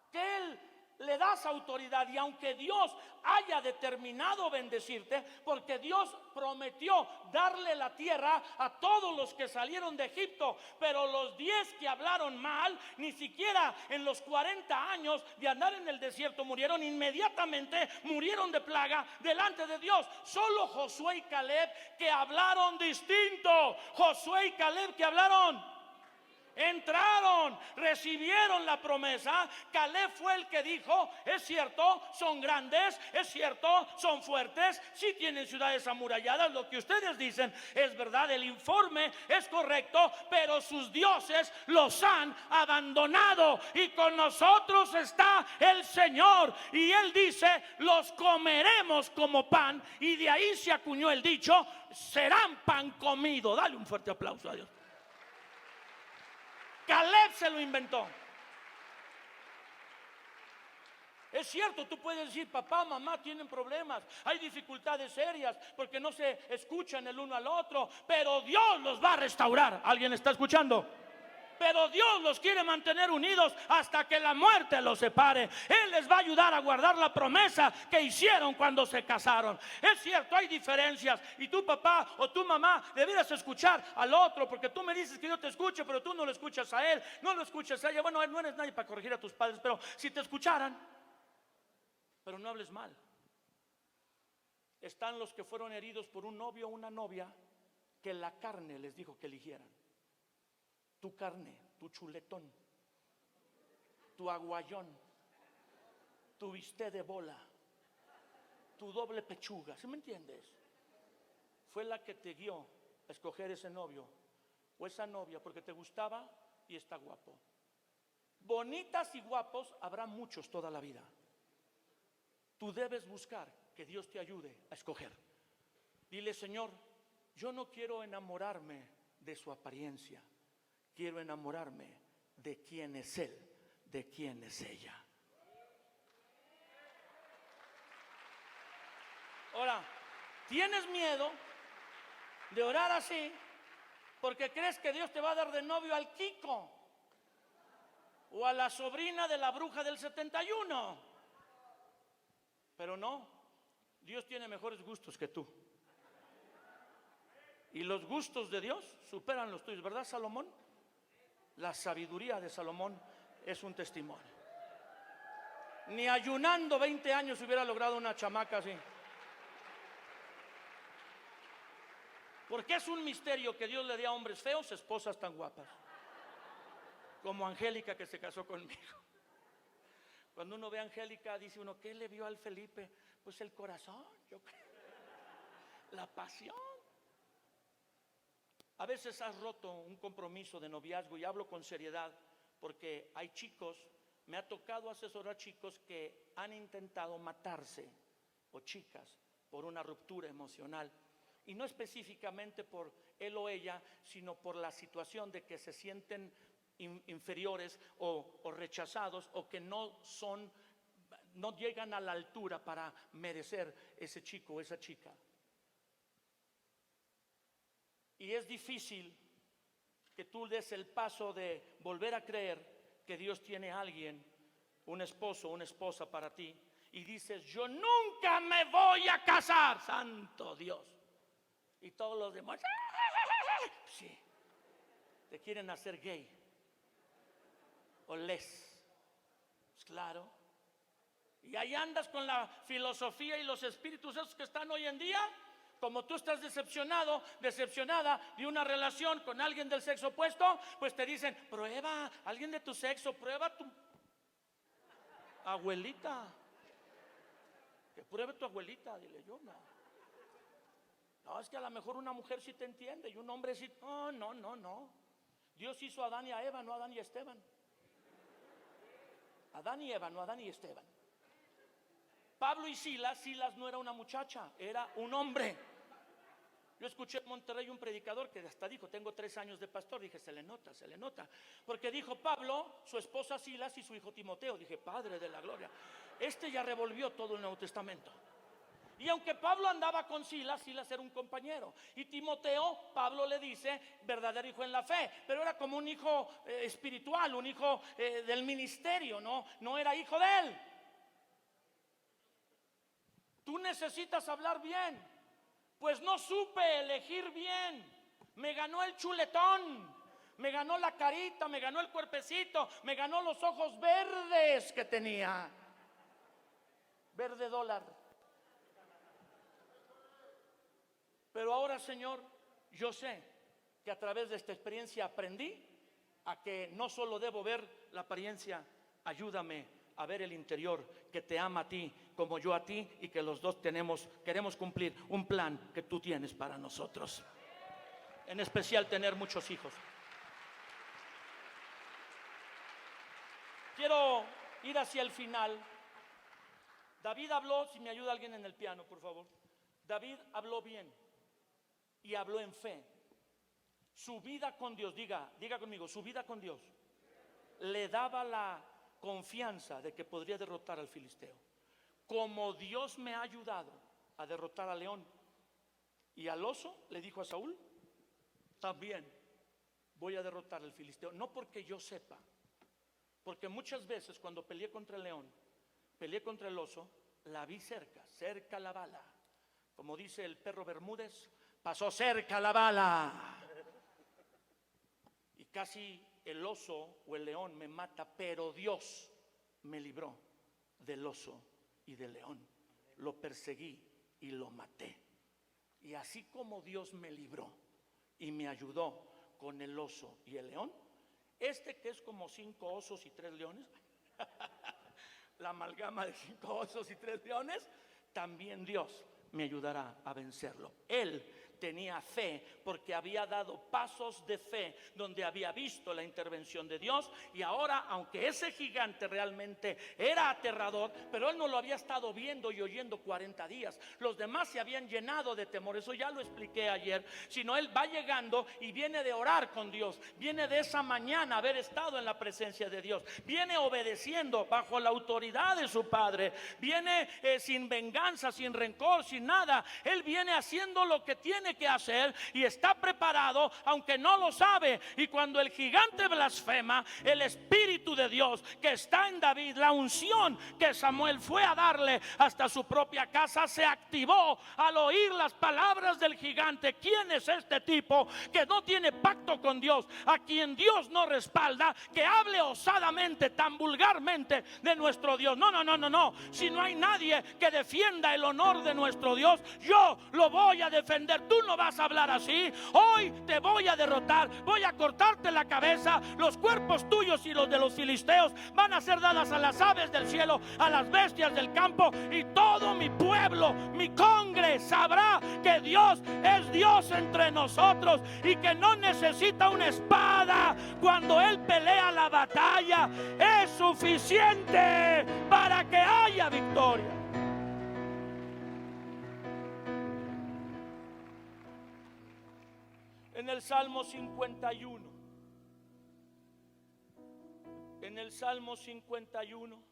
que Él le das autoridad. Y aunque Dios haya determinado bendecirte, porque Dios prometió darle la tierra a todos los que salieron de Egipto, pero los 10 que hablaron mal, ni siquiera en los 40 años de andar en el desierto murieron, inmediatamente murieron de plaga delante de Dios. Solo Josué y Caleb, que hablaron distinto, Josué y Caleb que hablaron, entraron, recibieron la promesa. Caleb fue el que dijo: es cierto, son grandes, es cierto, son fuertes, sí tienen ciudades amuralladas, lo que ustedes dicen es verdad, el informe es correcto, pero sus dioses los han abandonado y con nosotros está el Señor. Y Él dice: los comeremos como pan. Y de ahí se acuñó el dicho: serán pan comido. Dale un fuerte aplauso a Dios. Caleb se lo inventó. Es cierto, tú puedes decir: papá, mamá tienen problemas, hay dificultades serias porque no se escuchan el uno al otro, pero Dios los va a restaurar. ¿Alguien está escuchando? Pero Dios los quiere mantener unidos hasta que la muerte los separe. Él les va a ayudar a guardar la promesa que hicieron cuando se casaron. Es cierto, hay diferencias, y tu papá o tu mamá debieras escuchar al otro, porque tú me dices que yo te escucho, pero tú no lo escuchas a él, no lo escuchas a ella. Bueno, no eres nadie para corregir a tus padres, pero si te escucharan. Pero no hables mal. Están los que fueron heridos por un novio o una novia que la carne les dijo que eligieran. Tu carne, tu chuletón, tu aguayón, tu bistec de bola, tu doble pechuga, ¿sí me entiendes? Fue la que te guió a escoger ese novio o esa novia porque te gustaba y está guapo. Bonitas y guapos habrá muchos toda la vida. Tú debes buscar que Dios te ayude a escoger. Dile: Señor, yo no quiero enamorarme de su apariencia, quiero enamorarme de quién es Él, de quién es ella. Ahora, ¿tienes miedo de orar así porque crees que Dios te va a dar de novio al Kiko o a la sobrina de la bruja del 71? Pero no, Dios tiene mejores gustos que tú. Y los gustos de Dios superan los tuyos, ¿verdad, Salomón? La sabiduría de Salomón es un testimonio. Ni ayunando 20 años hubiera logrado una chamaca así. Porque es un misterio que Dios le dé a hombres feos esposas tan guapas como Angélica, que se casó conmigo. Cuando uno ve a Angélica, dice uno: ¿qué le vio al Felipe? Pues el corazón, yo creo, la pasión. A veces has roto un compromiso de noviazgo, y hablo con seriedad porque hay chicos, me ha tocado asesorar chicos que han intentado matarse, o chicas, por una ruptura emocional, y no específicamente por él o ella, sino por la situación de que se sienten inferiores o rechazados, o que no llegan a la altura para merecer ese chico o esa chica. Y es difícil que tú des el paso de volver a creer que Dios tiene a alguien, un esposo, una esposa para ti, y dices: yo nunca me voy a casar, santo Dios. Y todos los demás, sí, te quieren hacer gay o les. Pues claro. Y ahí andas con la filosofía y los espíritus esos que están hoy en día. Como tú estás decepcionado, decepcionada de una relación con alguien del sexo opuesto, pues te dicen: prueba, alguien de tu sexo, prueba tu abuelita. Que pruebe tu abuelita, dile. Yo no. No, es que a lo mejor una mujer sí te entiende y un hombre sí. No. Dios hizo a Adán y a Eva, no a Adán y a Esteban. Adán y Eva, no Adán y Esteban. Pablo y Silas no era una muchacha, era un hombre. Yo escuché en Monterrey un predicador que hasta dijo: tengo 3 años de pastor. Dije: se le nota. Porque dijo Pablo, su esposa Silas y su hijo Timoteo. Dije: Padre de la gloria, este ya revolvió todo el Nuevo Testamento. Y aunque Pablo andaba con Silas era un compañero. Y Timoteo, Pablo le dice, verdadero hijo en la fe. Pero era como un hijo espiritual, un hijo del ministerio, no era hijo de él. Tú necesitas hablar bien. Pues no supe elegir bien. Me ganó el chuletón, me ganó la carita, me ganó el cuerpecito, me ganó los ojos verdes que tenía. Verde dólar. Pero ahora, Señor, yo sé que a través de esta experiencia aprendí a que no solo debo ver la apariencia. Ayúdame a ver el interior, que te ama a ti como yo a ti, y que los dos queremos cumplir un plan que tú tienes para nosotros. En especial tener muchos hijos. Quiero ir hacia el final. David habló, si me ayuda alguien en el piano, por favor. David habló bien y habló en fe. Su vida con Dios, diga conmigo, su vida con Dios le daba la confianza de que podría derrotar al filisteo. Como Dios me ha ayudado a derrotar al león y al oso, le dijo a Saúl, también voy a derrotar al filisteo. No porque yo sepa, porque muchas veces cuando peleé contra el león, peleé contra el oso, la vi cerca la bala. Como dice el perro Bermúdez, pasó cerca la bala. Y casi el oso o el león me mata, pero Dios me libró del oso y del león. Lo perseguí y lo maté. Y así como Dios me libró y me ayudó con el oso y el león, este que es como 5 osos y 3 leones, la amalgama de 5 osos y 3 leones, también Dios me ayudará a vencerlo. Él tenía fe porque había dado pasos de fe donde había visto la intervención de Dios. Y ahora, aunque ese gigante realmente era aterrador, pero él no lo había estado viendo y oyendo 40 días. Los demás se habían llenado de temor, eso ya lo expliqué ayer. Sino él va llegando y viene de orar con Dios, viene de esa mañana haber estado en la presencia de Dios, viene obedeciendo bajo la autoridad de su padre, viene sin venganza, sin rencor, sin nada. Él viene haciendo lo que tiene que hacer y está preparado, aunque no lo sabe. Y cuando el gigante blasfema, el Espíritu de Dios que está en David, la unción que Samuel fue a darle hasta su propia casa, se activó al oír las palabras del gigante. ¿Quién es este tipo que no tiene pacto con Dios, a quien Dios no respalda, que hable osadamente, tan vulgarmente de nuestro Dios? No. Si no hay nadie que defienda el honor de nuestro Dios, yo lo voy a defender. Tú no vas a hablar así. Hoy te voy a derrotar, voy a cortarte la cabeza. Los cuerpos tuyos y los de los filisteos van a ser dadas a las aves del cielo, a las bestias del campo, y todo mi pueblo, mi congre, sabrá que Dios es Dios entre nosotros y que no necesita una espada. Cuando Él pelea la batalla, es suficiente para que haya victoria. En el Salmo 51,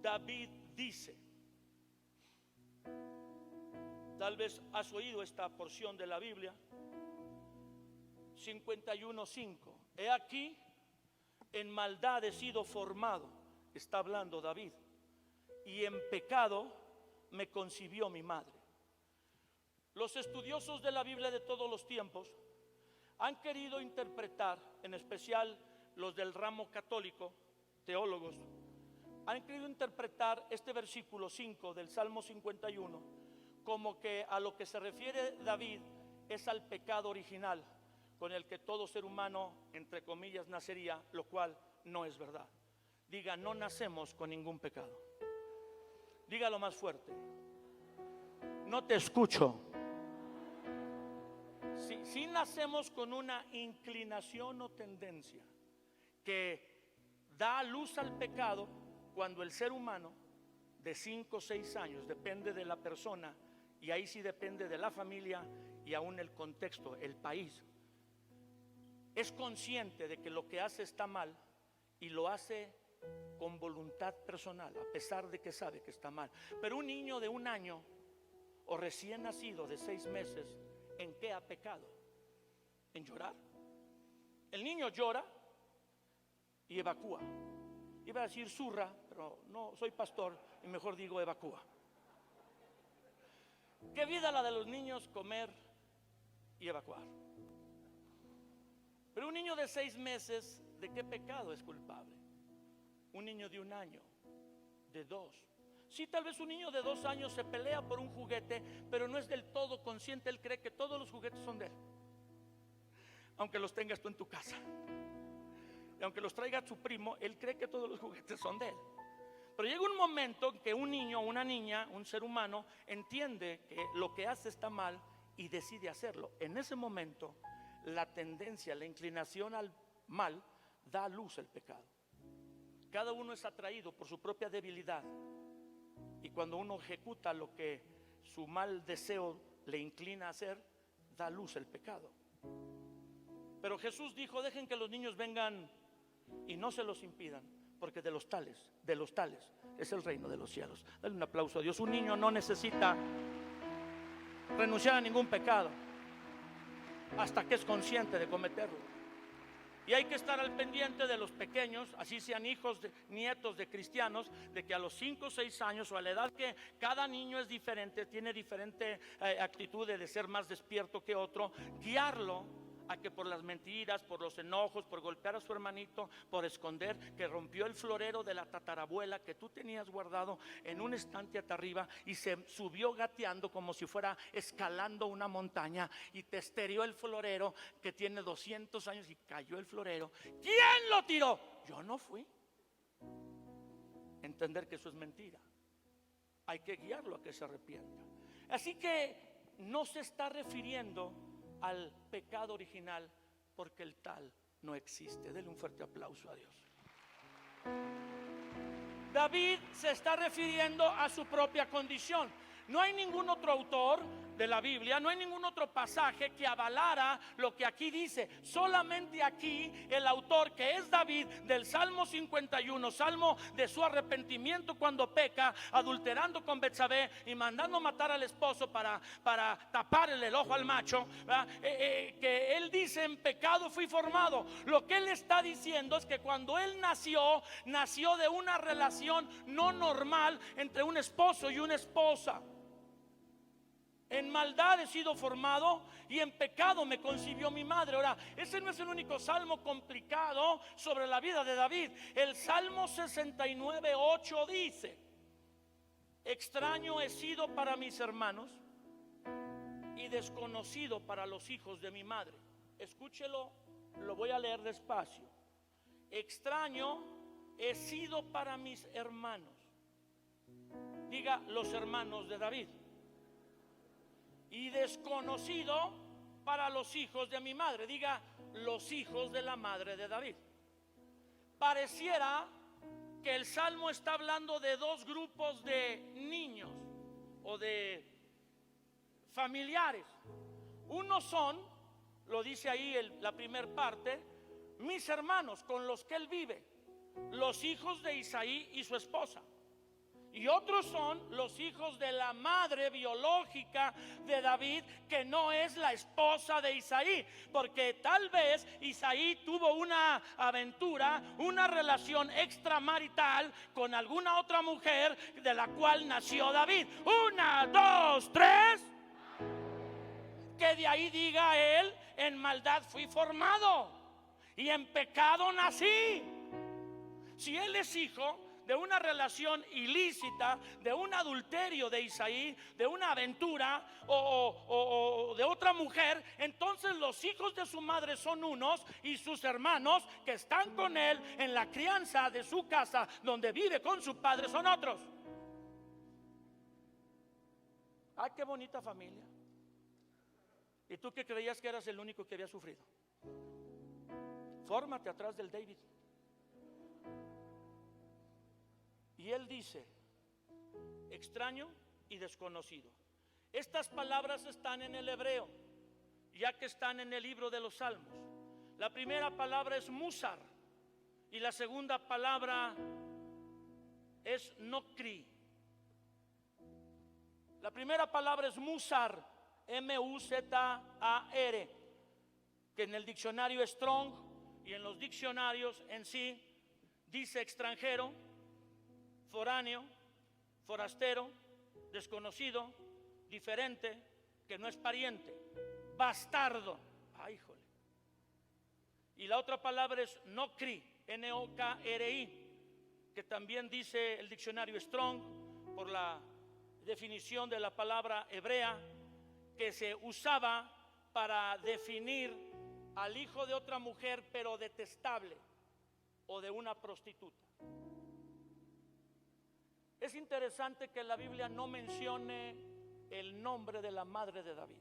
David dice, tal vez has oído esta porción de la Biblia, 51:5. He aquí, en maldad he sido formado, está hablando David, y en pecado me concibió mi madre. Los estudiosos de la Biblia de todos los tiempos han querido interpretar, en especial los del ramo católico, teólogos, han querido interpretar este versículo 5 del Salmo 51 como que a lo que se refiere David es al pecado original con el que todo ser humano, entre comillas, nacería, lo cual no es verdad. Diga, no nacemos con ningún pecado. Dígalo más fuerte. No te escucho. Si nacemos con una inclinación o tendencia que da luz al pecado cuando el ser humano de 5 o 6 años, depende de la persona, y ahí sí depende de la familia y aún el contexto, el país, es consciente de que lo que hace está mal y lo hace con voluntad personal, a pesar de que sabe que está mal. Pero un niño de 1 año o recién nacido de 6 meses, ¿en qué ha pecado? En llorar. El niño llora y evacúa. Iba a decir zurra, pero no soy pastor y mejor digo evacúa. ¿Qué vida la de los niños? Comer y evacuar. Pero un niño de 6 meses, ¿de qué pecado es culpable? Un niño de 1 año, de 2. Sí, tal vez un niño de 2 años se pelea por un juguete, pero no es del todo consciente. Él cree que todos los juguetes son de él, aunque los tengas tú en tu casa. Y aunque los traiga su primo, él cree que todos los juguetes son de él. Pero llega un momento en que un niño, una niña, un ser humano entiende que lo que hace está mal y decide hacerlo. En ese momento, la tendencia, la inclinación al mal da a luz el pecado. Cada uno es atraído por su propia debilidad, y cuando uno ejecuta lo que su mal deseo le inclina a hacer, da a luz el pecado. Pero Jesús dijo: dejen que los niños vengan y no se los impidan, porque de los tales es el reino de los cielos. Dale un aplauso a Dios. Un niño no necesita renunciar a ningún pecado hasta que es consciente de cometerlo. Y hay que estar al pendiente de los pequeños, así sean hijos, nietos de cristianos, de que a los 5 o 6 años, o a la edad que cada niño es diferente, tiene diferente actitud de ser más despierto que otro, guiarlo a que por las mentiras, por los enojos, por golpear a su hermanito, por esconder que rompió el florero de la tatarabuela que tú tenías guardado en un estante hasta arriba, y se subió gateando como si fuera escalando una montaña y te esterió el florero que tiene 200 años y cayó el florero. ¿Quién lo tiró? Yo no fui. Entender que eso es mentira. Hay que guiarlo a que se arrepienta. Así que no se está refiriendo al pecado original, porque el tal no existe. Denle un fuerte aplauso a Dios. David se está refiriendo a su propia condición. No hay ningún otro autor de la Biblia, no hay ningún otro pasaje que avalara lo que aquí dice. Solamente aquí el autor, que es David, del Salmo 51, salmo de su arrepentimiento cuando peca, adulterando con Betsabé y mandando matar al esposo para taparle el ojo al macho, que él dice: en pecado fui formado. Lo que él está diciendo es que cuando él nació de una relación no normal entre un esposo y una esposa. En maldad he sido formado y en pecado me concibió mi madre. Ahora, ese no es el único salmo complicado sobre la vida de David. El Salmo 69:8 dice: extraño he sido para mis hermanos y desconocido para los hijos de mi madre. Escúchelo, lo voy a leer despacio. Extraño he sido para mis hermanos. Diga, los hermanos de David. Y desconocido para los hijos de mi madre. Diga, los hijos de la madre de David. Pareciera que el salmo está hablando de dos grupos de niños o de familiares. Unos son, lo dice ahí la primera parte, mis hermanos con los que él vive, los hijos de Isaí y su esposa. Y otros son los hijos de la madre biológica de David, que no es la esposa de Isaí, porque tal vez Isaí tuvo una aventura, una relación extramarital con alguna otra mujer de la cual nació David. 1, 2, 3. Que de ahí diga él: en maldad fui formado y en pecado nací. Si él es hijo de una relación ilícita, de un adulterio de Isaí, de una aventura o de otra mujer, entonces los hijos de su madre son unos y sus hermanos que están con él en la crianza de su casa donde vive con su padre son otros. Ay, qué bonita familia. ¿Y tú que creías que eras el único que había sufrido? Fórmate atrás del David. Y él dice: extraño y desconocido. Estas palabras están en el hebreo, ya que están en el libro de los Salmos. La primera palabra es musar y la segunda palabra es nocri. La primera palabra es musar, M-U-Z-A-R, que en el diccionario Strong y en los diccionarios en sí dice extranjero, foráneo, forastero, desconocido, diferente, que no es pariente, bastardo. Ay, híjole. Y la otra palabra es nokri, N-O-K-R-I, que también dice el diccionario Strong por la definición de la palabra hebrea, que se usaba para definir al hijo de otra mujer, pero detestable, o de una prostituta. Es interesante que la Biblia no mencione el nombre de la madre de David.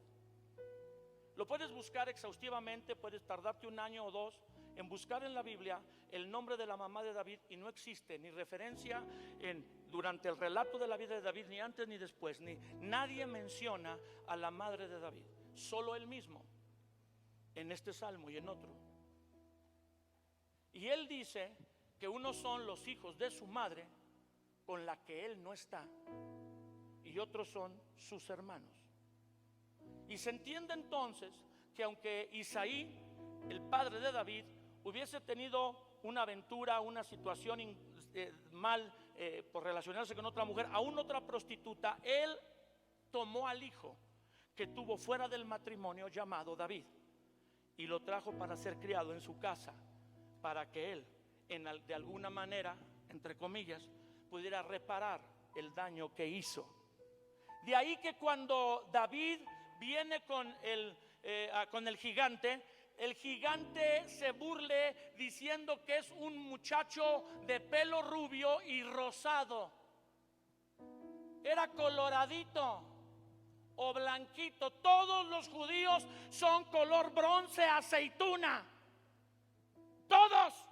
Lo puedes buscar exhaustivamente, puedes tardarte 1 año o 2 en buscar en la Biblia el nombre de la mamá de David, y no existe ni referencia durante el relato de la vida de David, ni antes ni después, ni nadie menciona a la madre de David, solo él mismo en este salmo y en otro. Y él dice que unos son los hijos de su madre, con la que él no está, y otros son sus hermanos. Y se entiende entonces que aunque Isaí, el padre de David, hubiese tenido una aventura, una situación mal por relacionarse con otra mujer, aún otra prostituta, él tomó al hijo que tuvo fuera del matrimonio llamado David y lo trajo para ser criado en su casa, para que él de alguna manera, entre comillas, pudiera reparar el daño que hizo. De ahí que cuando David viene con el gigante se burle diciendo que es un muchacho de pelo rubio y rosado. Era coloradito o blanquito. Todos los judíos son color bronce, aceituna, todos.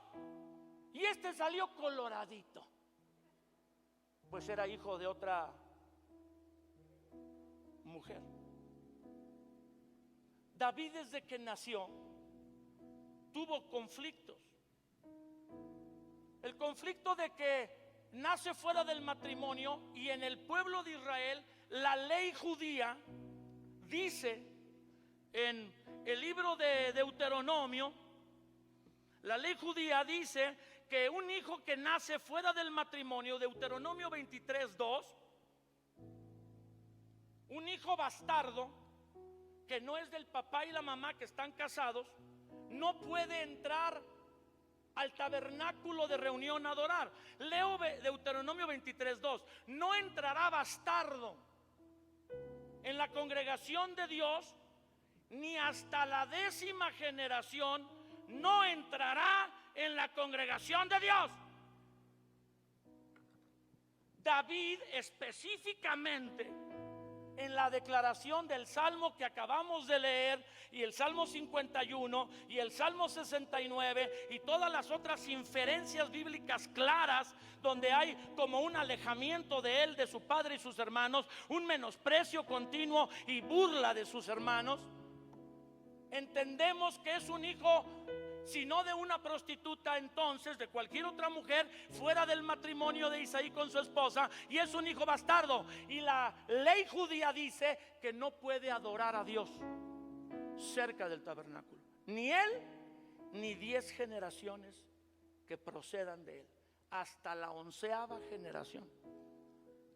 Y este salió coloradito, pues era hijo de otra mujer. David, desde que nació, tuvo conflictos. El conflicto de que nace fuera del matrimonio, y en el pueblo de Israel la ley judía dice, en el libro de Deuteronomio, la ley judía dice que un hijo que nace fuera del matrimonio, Deuteronomio 23:2, un hijo bastardo que no es del papá y la mamá que están casados, no puede entrar al tabernáculo de reunión a adorar. Leo Deuteronomio 23:2. No entrará bastardo en la congregación de Dios, ni hasta la 10ª generación no entrará en la congregación de Dios. David específicamente, en la declaración del salmo que acabamos de leer, y el salmo 51 y el salmo 69 y todas las otras inferencias bíblicas claras, donde hay como un alejamiento de él, de su padre y sus hermanos, un menosprecio continuo y burla de sus hermanos, entendemos que es un hijo sino de una prostituta, entonces de cualquier otra mujer fuera del matrimonio de Isaí con su esposa, y es un hijo bastardo. Y la ley judía dice que no puede adorar a Dios cerca del tabernáculo, ni él ni 10 generaciones que procedan de él, hasta la 11ª generación,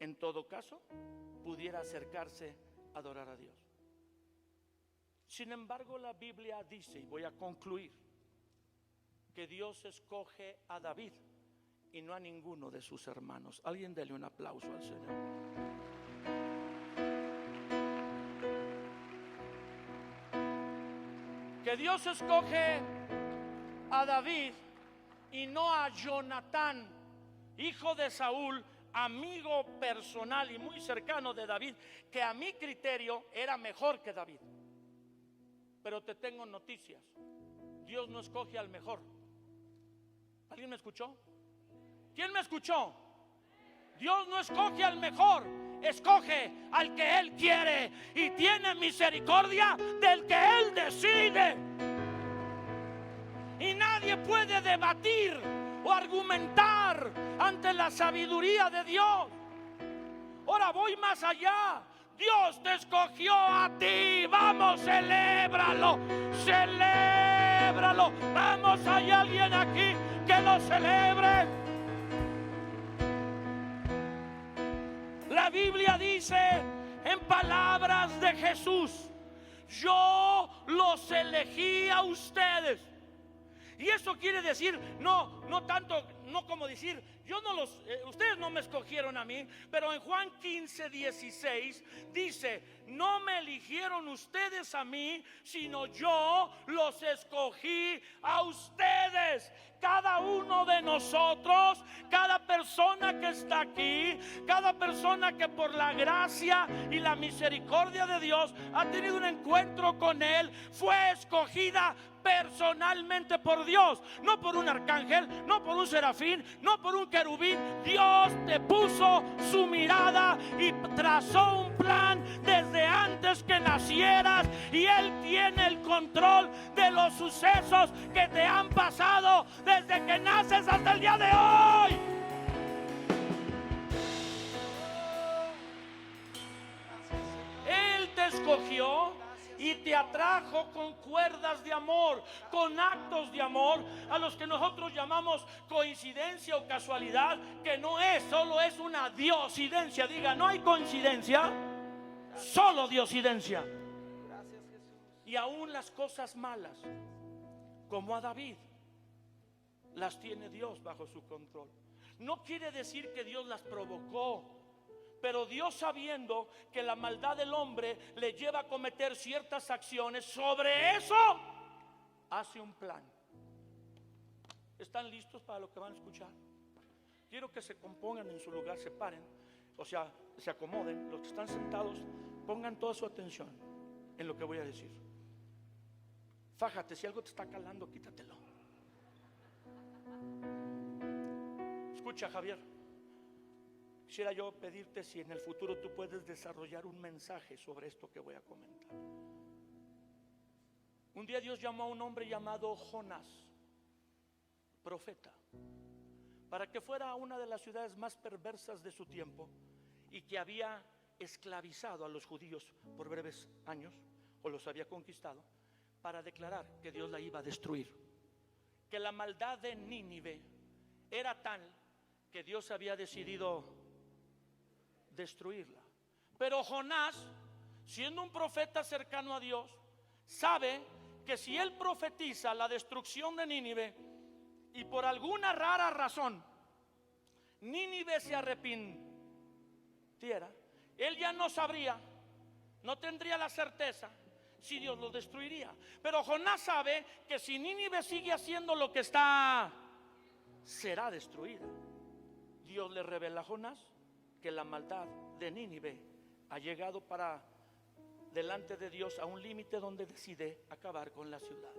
en todo caso, pudiera acercarse a adorar a Dios. Sin embargo, la Biblia dice, y voy a concluir, que Dios escoge a David y no a ninguno de sus hermanos. Alguien dele un aplauso al Señor. Que Dios escoge a David y no a Jonatán, hijo de Saúl, amigo personal y muy cercano de David, que a mi criterio era mejor que David. Pero te tengo noticias: Dios no escoge al mejor. ¿Alguien me escuchó? ¿Quién me escuchó? Dios no escoge al mejor, escoge al que Él quiere y tiene misericordia del que Él decide. Y nadie puede debatir o argumentar ante la sabiduría de Dios. Ahora voy más allá. Dios te escogió a ti. Vamos, celébralo, celébralo. Vamos, hay alguien aquí que lo celebre. La Biblia dice en palabras de Jesús: yo los elegí a ustedes. Y eso quiere decir, no tanto, no como decir, yo no los, ustedes no me escogieron a mí, pero en Juan 15:16 dice: no me eligieron ustedes a mí, sino yo los escogí a ustedes. Cada uno de nosotros, cada persona que está aquí, cada persona que por la gracia y la misericordia de Dios ha tenido un encuentro con Él, fue escogida personalmente por Dios, no por un arcángel, no por un serafín, no por un querubín. Dios te puso su mirada y trazó un plan desde antes que nacieras, y Él tiene el control de los sucesos que te han pasado desde que naces hasta el día de hoy. Él te escogió y te atrajo con cuerdas de amor, con actos de amor, a los que nosotros llamamos coincidencia o casualidad, que no es, solo es una diosidencia. Diga, no hay coincidencia, solo diosidencia. Y aún las cosas malas, como a David, las tiene Dios bajo su control. No quiere decir que Dios las provocó, pero Dios, sabiendo que la maldad del hombre le lleva a cometer ciertas acciones, sobre eso hace un plan. ¿Están listos para lo que van a escuchar? Quiero que se compongan en su lugar, se paren, o sea, se acomoden. Los que están sentados, pongan toda su atención en lo que voy a decir. Fájate, si algo te está calando, quítatelo. Escucha, Javier, quisiera yo pedirte si en el futuro tú puedes desarrollar un mensaje sobre esto que voy a comentar. Un día Dios llamó a un hombre llamado Jonás, profeta, para que fuera a una de las ciudades más perversas de su tiempo y que había esclavizado a los judíos por breves años, o los había conquistado, para declarar que Dios la iba a destruir, que la maldad de Nínive era tal que Dios había decidido destruirla. Pero Jonás, siendo un profeta cercano a Dios, sabe que si él profetiza la destrucción de Nínive y por alguna rara razón Nínive se arrepintiera, él ya no sabría, no tendría la certeza si Dios lo destruiría. Pero Jonás sabe que si Nínive sigue haciendo lo que está, será destruida. Dios le revela a Jonás que la maldad de Nínive ha llegado para delante de Dios a un límite donde decide acabar con la ciudad,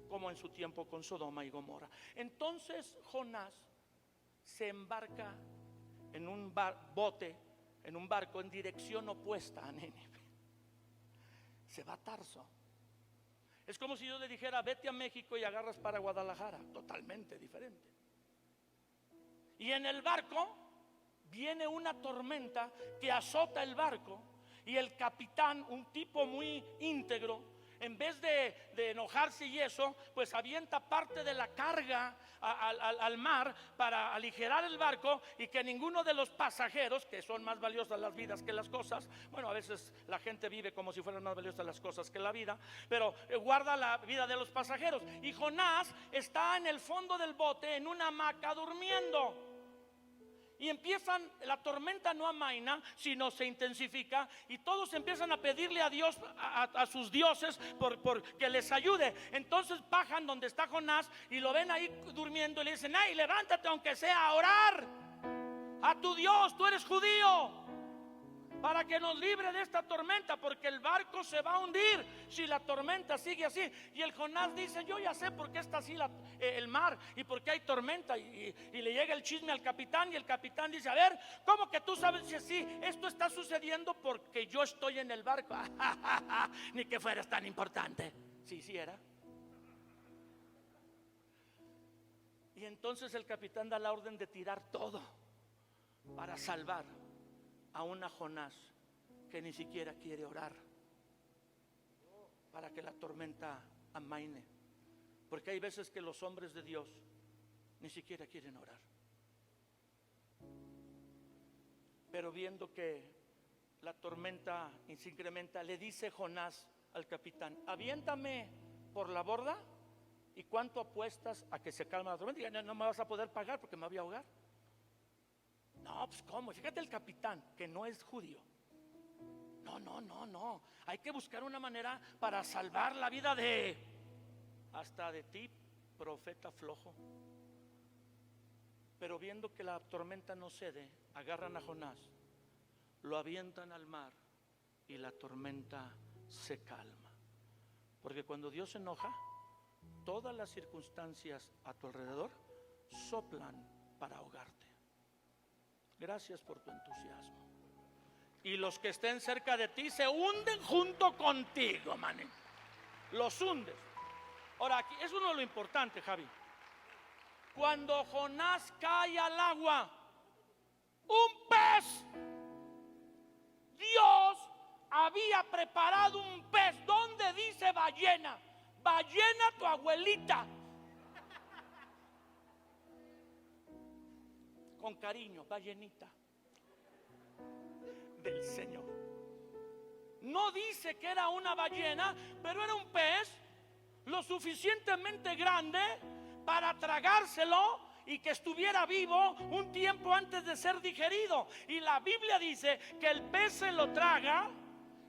como en su tiempo con Sodoma y Gomorra. Entonces Jonás se embarca en un bote, en un barco en dirección opuesta a Nínive. Se va a Tarso. Es como si yo le dijera: vete a México y agarras para Guadalajara. Totalmente diferente. Y en el barco viene una tormenta que azota el barco, y el capitán, un tipo muy íntegro, en vez de enojarse y eso, pues avienta parte de la carga al mar para aligerar el barco, y que ninguno de los pasajeros, que son más valiosas las vidas que las cosas, bueno, a veces la gente vive como si fueran más valiosas las cosas que la vida, pero guarda la vida de los pasajeros. Y Jonás está en el fondo del bote, en una hamaca, durmiendo. Y la tormenta no amaina, sino se intensifica, y todos empiezan a pedirle a Dios, a sus dioses, por que les ayude. Entonces bajan donde está Jonás y lo ven ahí durmiendo, y le dicen: ¡ay, levántate aunque sea a orar a tu Dios! Tú eres judío, para que nos libre de esta tormenta, porque el barco se va a hundir si la tormenta sigue así. Y el Jonás dice: yo ya sé por qué está así el mar y por qué hay tormenta. Y le llega el chisme al capitán, y el capitán dice: a ver, ¿cómo que tú sabes si así? Esto está sucediendo porque yo estoy en el barco. Ni que fueras tan importante. Sí, sí era. Y entonces el capitán da la orden de tirar todo para salvar a una Jonás que ni siquiera quiere orar para que la tormenta amaine. Porque hay veces que los hombres de Dios ni siquiera quieren orar. Pero viendo que la tormenta se incrementa, le dice Jonás al capitán: aviéntame por la borda, ¿y cuánto apuestas a que se calma la tormenta? Y no me vas a poder pagar porque me voy a ahogar. No, pues ¿cómo? Fíjate, el capitán, que no es judío. No. Hay que buscar una manera para salvar la vida hasta de ti, profeta flojo. Pero viendo que la tormenta no cede, agarran a Jonás, lo avientan al mar, y la tormenta se calma. Porque cuando Dios se enoja, todas las circunstancias a tu alrededor soplan para ahogarte. Gracias por tu entusiasmo. Y los que estén cerca de ti se hunden junto contigo, maní. Los hundes. Ahora, aquí es uno de lo importante, Javi. Cuando Jonás cae al agua, un pez, Dios había preparado un pez. ¿Dónde dice ballena? Ballena, tu abuelita. Con cariño, ballenita del Señor. No dice que era una ballena, pero era un pez lo suficientemente grande para tragárselo y que estuviera vivo un tiempo antes de ser digerido. Y la Biblia dice que el pez se lo traga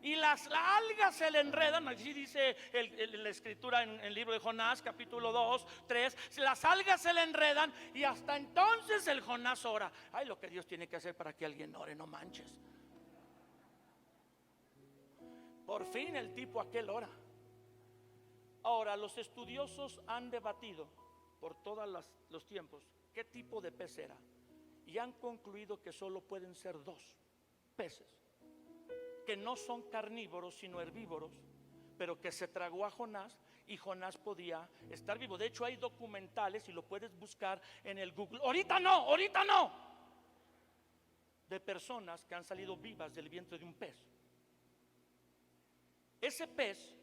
y las algas se le enredan. Así dice la escritura en el libro de Jonás, capítulo 2, 3. Las algas se le enredan, y hasta entonces el Jonás ora. Ay, lo que Dios tiene que hacer para que alguien ore, no manches. Por fin el tipo aquel ora. Ahora, los estudiosos han debatido por todos los tiempos qué tipo de pez era, y han concluido que solo pueden ser dos peces, que no son carnívoros sino herbívoros, pero que se tragó a Jonás, y Jonás podía estar vivo. De hecho, hay documentales, y lo puedes buscar en el Google. Ahorita no, de personas que han salido vivas del vientre de un pez. Ese pez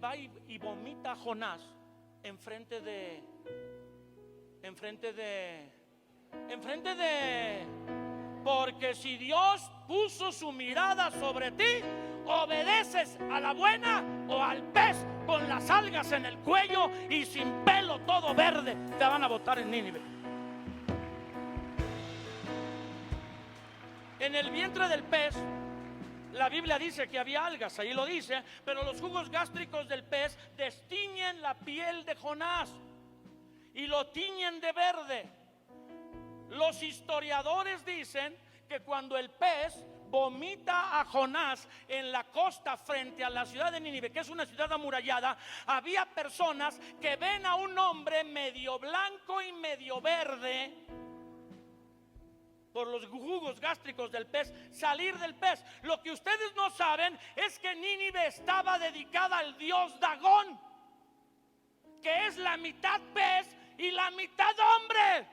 va y vomita a Jonás enfrente de porque si Dios puso su mirada sobre ti, obedeces a la buena o al pez con las algas en el cuello y sin pelo, todo verde. Te van a botar en Nínive. En el vientre del pez, la Biblia dice que había algas, ahí lo dice, pero los jugos gástricos del pez destiñen la piel de Jonás y lo tiñen de verde. Los historiadores dicen que cuando el pez vomita a Jonás en la costa frente a la ciudad de Nínive, que es una ciudad amurallada, había personas que ven a un hombre medio blanco y medio verde, por los jugos gástricos del pez, salir del pez. Lo que ustedes no saben es que Nínive estaba dedicada al dios Dagón, que es la mitad pez y la mitad hombre.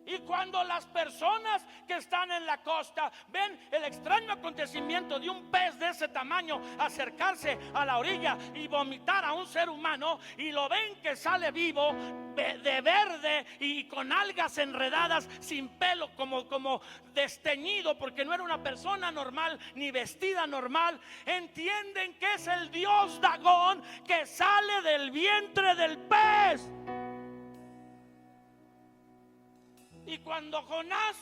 Y cuando las personas que están en la costa ven el extraño acontecimiento de un pez de ese tamaño acercarse a la orilla y vomitar a un ser humano, y lo ven que sale vivo, de verde y con algas enredadas, sin pelo, como desteñido, porque no era una persona normal ni vestida normal, entienden que es el dios Dagón que sale del vientre del pez. Y cuando Jonás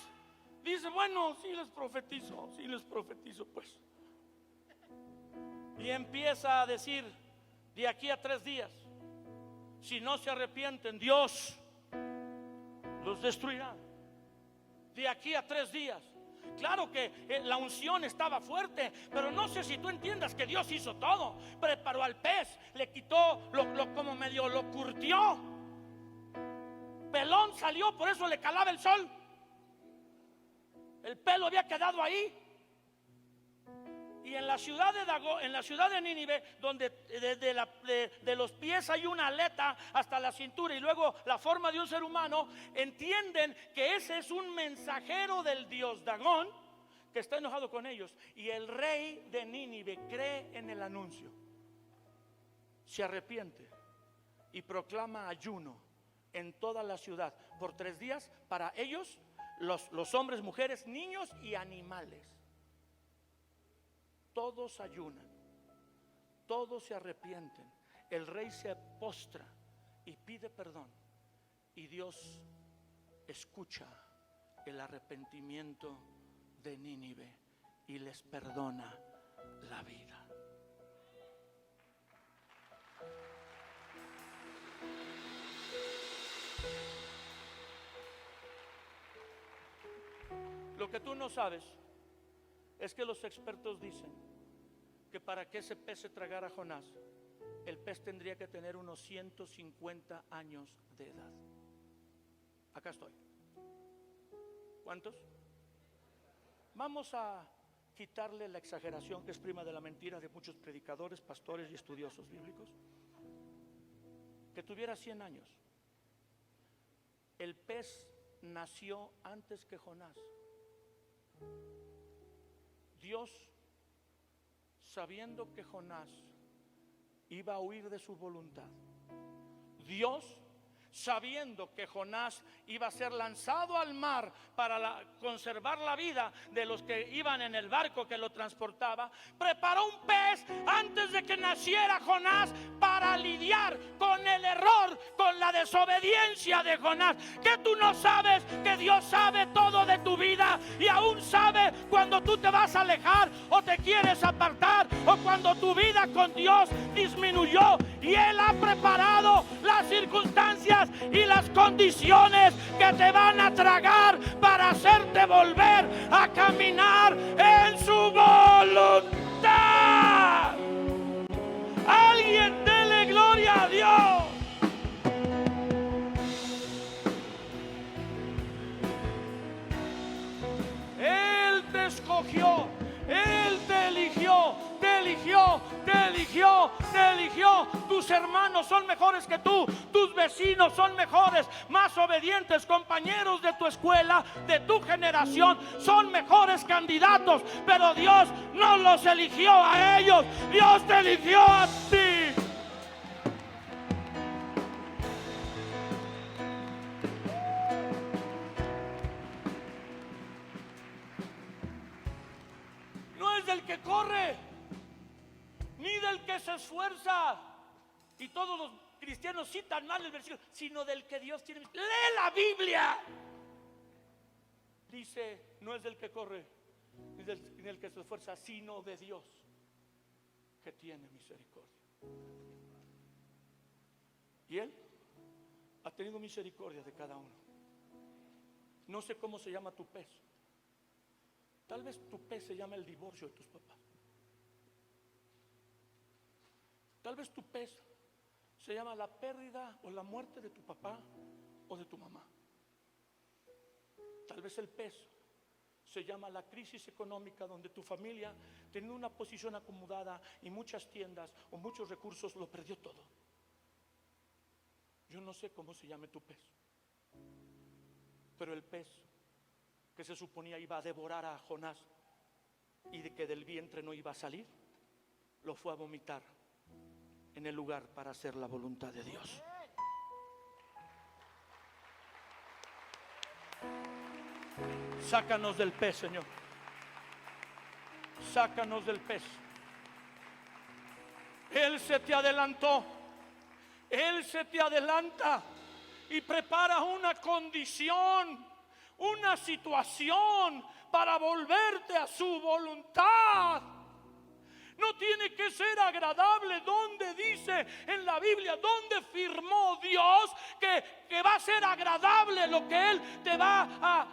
dice, bueno, sí les profetizo pues. Y empieza a decir, de aquí a 3 días, si no se arrepienten, Dios los destruirá. De aquí a 3 días. Claro que la unción estaba fuerte, pero no sé si tú entiendas que Dios hizo todo. Preparó al pez, le quitó, como medio lo curtió. Pelón salió, por eso le calaba el sol. El pelo había quedado ahí. Y en la ciudad de Nínive, donde de los pies hay una aleta hasta la cintura y luego la forma de un ser humano, entienden que ese es un mensajero del dios Dagón que está enojado con ellos. Y el rey de Nínive cree en el anuncio, se arrepiente y proclama ayuno en toda la ciudad por 3 días para ellos, los hombres, mujeres, niños y animales. Todos ayunan, todos se arrepienten. El rey se postra y pide perdón, y Dios escucha el arrepentimiento de Nínive y les perdona la vida. Lo que tú no sabes es que los expertos dicen que para que ese pez se tragara a Jonás, el pez tendría que tener unos 150 años de edad. Acá estoy. ¿Cuántos? Vamos a quitarle la exageración, que es prima de la mentira de muchos predicadores, pastores y estudiosos bíblicos. Que tuviera 100 años. El pez nació antes que Jonás. Dios, sabiendo que Jonás iba a huir de su voluntad, Dios, sabiendo que Jonás iba a ser lanzado al mar para conservar la vida de los que iban en el barco que lo transportaba, preparó un pez antes de que naciera Jonás para lidiar con el error, con la desobediencia de Jonás. Que tú no sabes que Dios sabe todo de tu vida, y aún sabe cuando tú te vas a alejar o te quieres apartar, o cuando tu vida con Dios disminuyó, y Él ha preparado las circunstancias y las condiciones que te van a tragar para hacerte volver a caminar en su voluntad. Alguien dele gloria a Dios. Él te escogió, Él te eligió, te eligió, te eligió, te eligió. Tus hermanos son mejores que tú, tus vecinos son mejores, más obedientes, compañeros de tu escuela, de tu generación, son mejores candidatos, pero Dios no los eligió a ellos, Dios te eligió a ti. No es del que corre, ni del que se esfuerza. Y todos los cristianos citan mal el versículo, sino del que Dios tiene. Lee la Biblia. Dice, no es del que corre, ni del que se esfuerza, sino de Dios, que tiene misericordia. Y Él ha tenido misericordia de cada uno. No sé cómo se llama tu pez. Tal vez tu pez se llama el divorcio de tus papás. Tal vez tu pez se llama la pérdida o la muerte de tu papá o de tu mamá. Tal vez el peso se llama la crisis económica, donde tu familia, teniendo una posición acomodada y muchas tiendas o muchos recursos, lo perdió todo. Yo no sé cómo se llame tu peso, pero el peso que se suponía iba a devorar a Jonás y de que del vientre no iba a salir, lo fue a vomitar en el lugar para hacer la voluntad de Dios. Sácanos del pez, Señor. Sácanos del pez. Él se te adelantó. Él se te adelanta y prepara una condición, una situación para volverte a su voluntad. No tiene que ser agradable. ¿Dónde dice en la Biblia? ¿Dónde firmó Dios que va a ser agradable lo que Él te va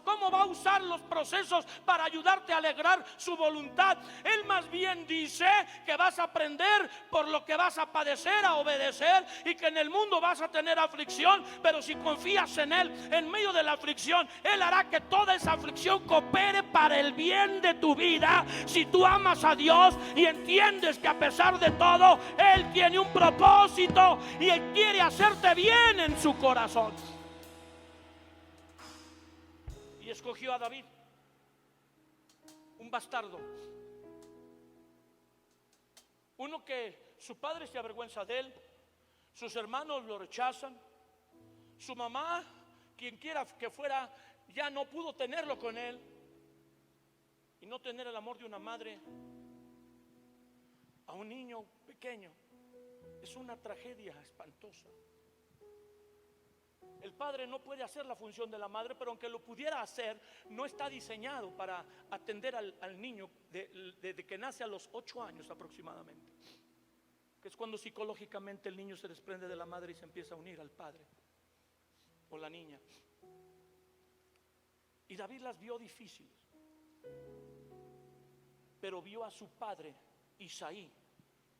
cómo va a usar los procesos para ayudarte a alegrar su voluntad? Él más bien dice que vas a aprender por lo que vas a padecer, a obedecer, y que en el mundo vas a tener aflicción, pero si confías en Él en medio de la aflicción, Él hará que toda esa aflicción coopere para el bien de tu vida. Si tú amas a Dios y entiendes que a pesar de todo Él tiene un propósito y Él quiere hacerte bien en su corazón. Y escogió a David, un bastardo, uno que su padre se avergüenza de él, sus hermanos lo rechazan, su mamá, quien quiera que fuera, ya no pudo tenerlo con él. Y no tener el amor de una madre a un niño pequeño es una tragedia espantosa. El padre no puede hacer la función de la madre, pero aunque lo pudiera hacer, no está diseñado para atender al niño desde que nace a los 8 años aproximadamente, que es cuando psicológicamente el niño se desprende de la madre y se empieza a unir al padre o la niña. Y David las vio difíciles, pero vio a su padre Isaí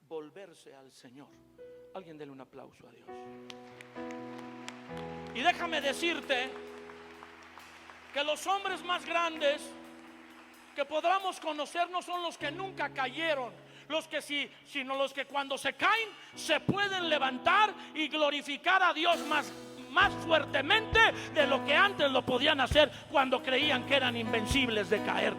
volverse al Señor. Alguien dele un aplauso a Dios. Y déjame decirte que los hombres más grandes que podamos conocer no son los que nunca cayeron, sino los que cuando se caen se pueden levantar y glorificar a Dios más fuertemente de lo que antes lo podían hacer cuando creían que eran invencibles de caer.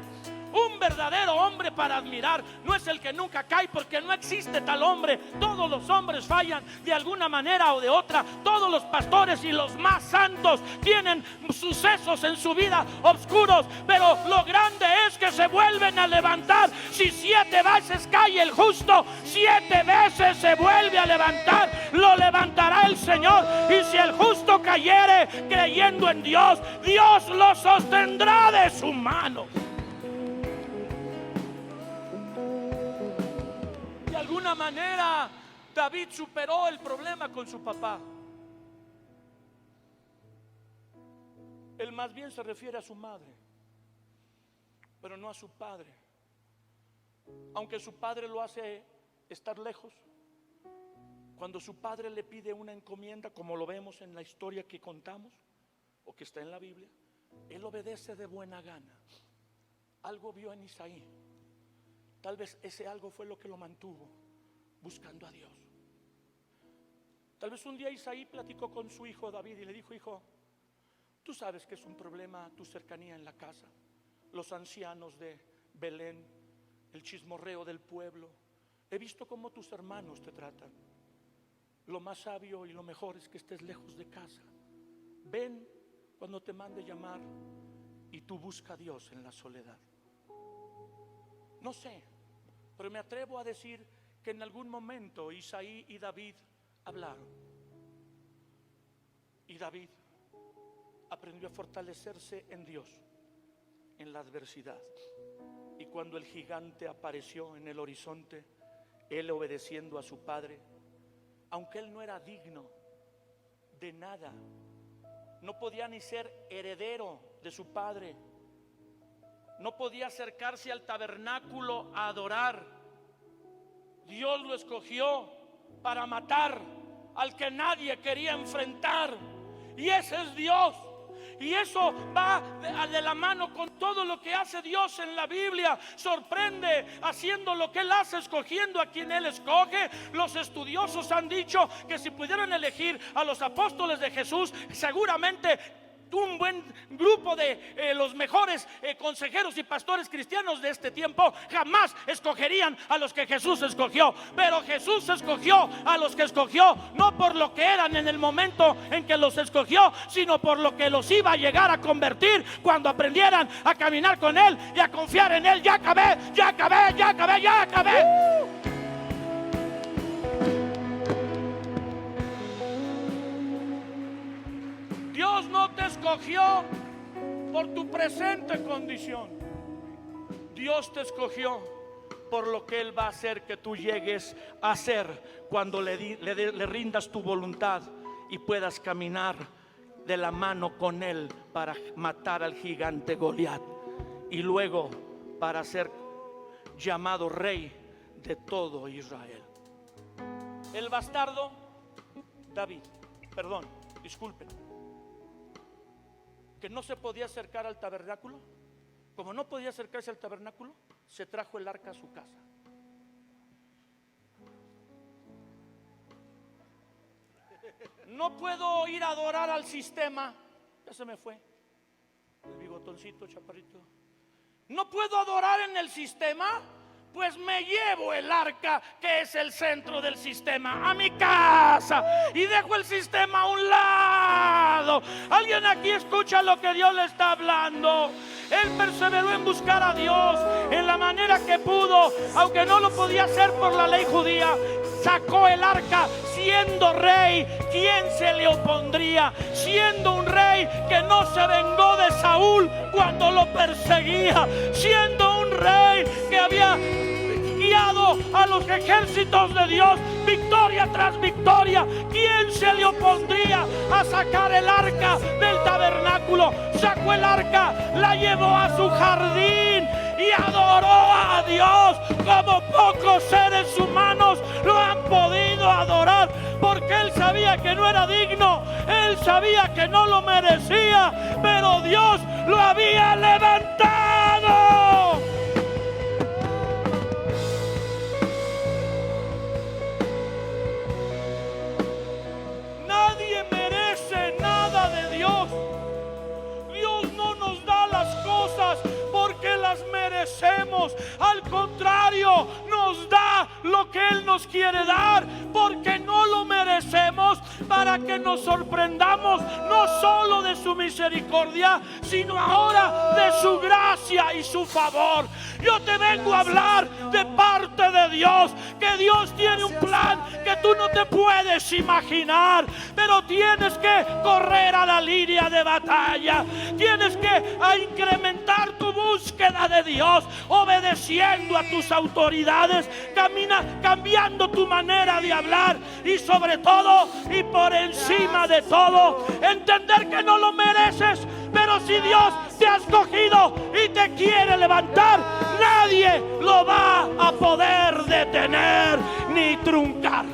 Un verdadero hombre para admirar no es el que nunca cae, porque no existe tal hombre. Todos los hombres fallan de alguna manera o de otra. Todos los pastores y los más santos tienen sucesos en su vida oscuros, pero lo grande es que se vuelven a levantar. Si 7 veces cae el justo, 7 veces se vuelve a levantar. Lo levantará el Señor. Y si el justo cayere creyendo en Dios, Dios lo sostendrá de su mano. De alguna manera David superó el problema con su papá. Él más bien se refiere a su madre, pero no a su padre. Aunque su padre lo hace estar lejos, cuando su padre le pide una encomienda, como lo vemos en la historia que contamos o que está en la Biblia, él obedece de buena gana. Algo vio en Isaí. Tal vez ese algo fue lo que lo mantuvo buscando a Dios. Tal vez un día Isaí platicó con su hijo David y le dijo: hijo, tú sabes que es un problema tu cercanía en la casa, los ancianos de Belén, el chismorreo del pueblo. He visto cómo tus hermanos te tratan. Lo más sabio y lo mejor es que estés lejos de casa. Ven cuando te mande llamar y tú busca a Dios en la soledad. No sé, pero me atrevo a decir que en algún momento Isaí y David hablaron. Y David aprendió a fortalecerse en Dios en la adversidad. Y cuando el gigante apareció en el horizonte, él, obedeciendo a su padre, aunque él no era digno de nada, no podía ni ser heredero de su padre, no podía acercarse al tabernáculo a adorar. Dios lo escogió para matar al que nadie quería enfrentar. Y ese es Dios. Y eso va de la mano con todo lo que hace Dios en la Biblia. Sorprende haciendo lo que Él hace, escogiendo a quien Él escoge. Los estudiosos han dicho que si pudieran elegir a los apóstoles de Jesús, seguramente un buen grupo de los mejores consejeros y pastores cristianos de este tiempo jamás escogerían a los que Jesús escogió. Pero Jesús escogió a los que escogió, no por lo que eran en el momento en que los escogió, sino por lo que los iba a llegar a convertir cuando aprendieran a caminar con Él y a confiar en Él. Ya acabé, ya acabé, ya acabé, ya acabé. Dios no te escogió por tu presente condición. Dios te escogió por lo que Él va a hacer que tú llegues a hacer cuando le rindas tu voluntad y puedas caminar de la mano con Él para matar al gigante Goliat y luego para ser llamado rey de todo Israel. El bastardo David, perdón, disculpen, que no se podía acercar al tabernáculo. Como no podía acercarse al tabernáculo, se trajo el arca a su casa. No puedo ir a adorar al sistema. Ya se me fue el bigotoncito chaparrito. No puedo adorar en el sistema, pues me llevo el arca, que es el centro del sistema, a mi casa y dejo el sistema a un lado. ¿Alguien aquí escucha lo que Dios le está hablando? Él perseveró en buscar a Dios en la manera que pudo, aunque no lo podía hacer por la ley judía. Sacó el arca siendo rey. ¿Quién se le opondría? Siendo un rey que no se vengó de Saúl cuando lo perseguía, siendo un rey que había guiado a los ejércitos de Dios victoria tras victoria. ¿Quién se le opondría a sacar el arca del tabernáculo? Sacó el arca, la llevó a su jardín y adoró a Dios como pocos seres humanos lo han podido adorar, porque él sabía que no era digno, él sabía que no lo merecía, pero Dios lo había levantado. Nadie merece nada de Dios. Dios no nos da las cosas porque las merecemos. Al contrario, nos da lo que Él nos quiere dar porque no lo merecemos, para que nos sorprendamos no solo de su misericordia, sino ahora de su gracia y su favor. Yo te vengo a hablar de parte de Dios, que Dios tiene un plan que tú no te puedes imaginar, pero tienes que correr a la línea de batalla, tienes que incrementar tu búsqueda de Dios, obedeciendo a tus autoridades, cambiando tu manera de hablar y sobre todo y por encima de todo, entender que no lo mereces, pero si Dios te ha escogido y te quiere levantar, nadie lo va a poder detener ni truncar.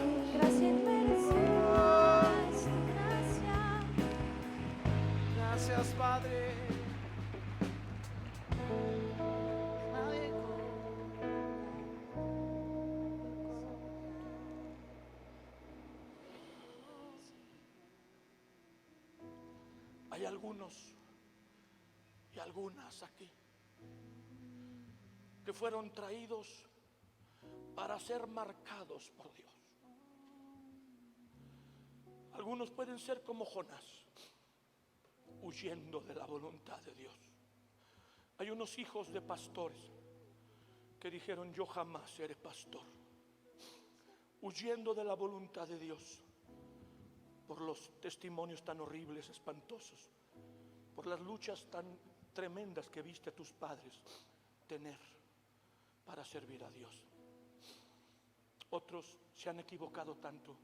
Gracias, Padre. Hay algunos y algunas aquí que fueron traídos para ser marcados por Dios. Algunos pueden ser como Jonás, huyendo de la voluntad de Dios. Hay unos hijos de pastores que dijeron: yo jamás seré pastor, huyendo de la voluntad de Dios por los testimonios tan horribles, espantosos, por las luchas tan tremendas que viste a tus padres tener para servir a Dios. Otros se han equivocado tanto,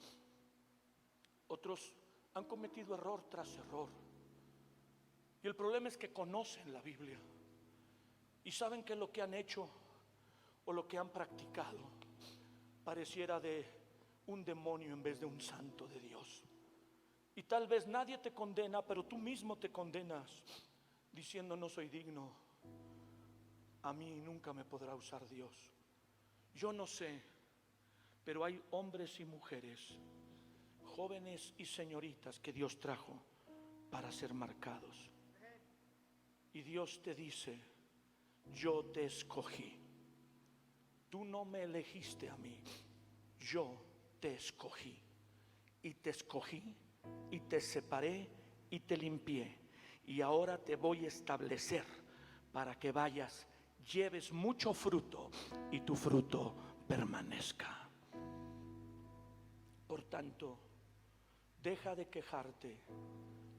otros han cometido error tras error, y el problema es que conocen la Biblia y saben que lo que han hecho o lo que han practicado pareciera de un demonio en vez de un santo de Dios. Y tal vez nadie te condena, pero tú mismo te condenas diciendo: no soy digno, a mí nunca me podrá usar Dios. Yo no sé, pero hay hombres y mujeres, jóvenes y señoritas que Dios trajo para ser marcados. Y Dios te dice: yo te escogí. Tú no me elegiste a mí, yo te escogí. Y te escogí y te separé y te limpié. Y ahora te voy a establecer para que vayas, lleves mucho fruto y tu fruto permanezca. Por tanto, deja de quejarte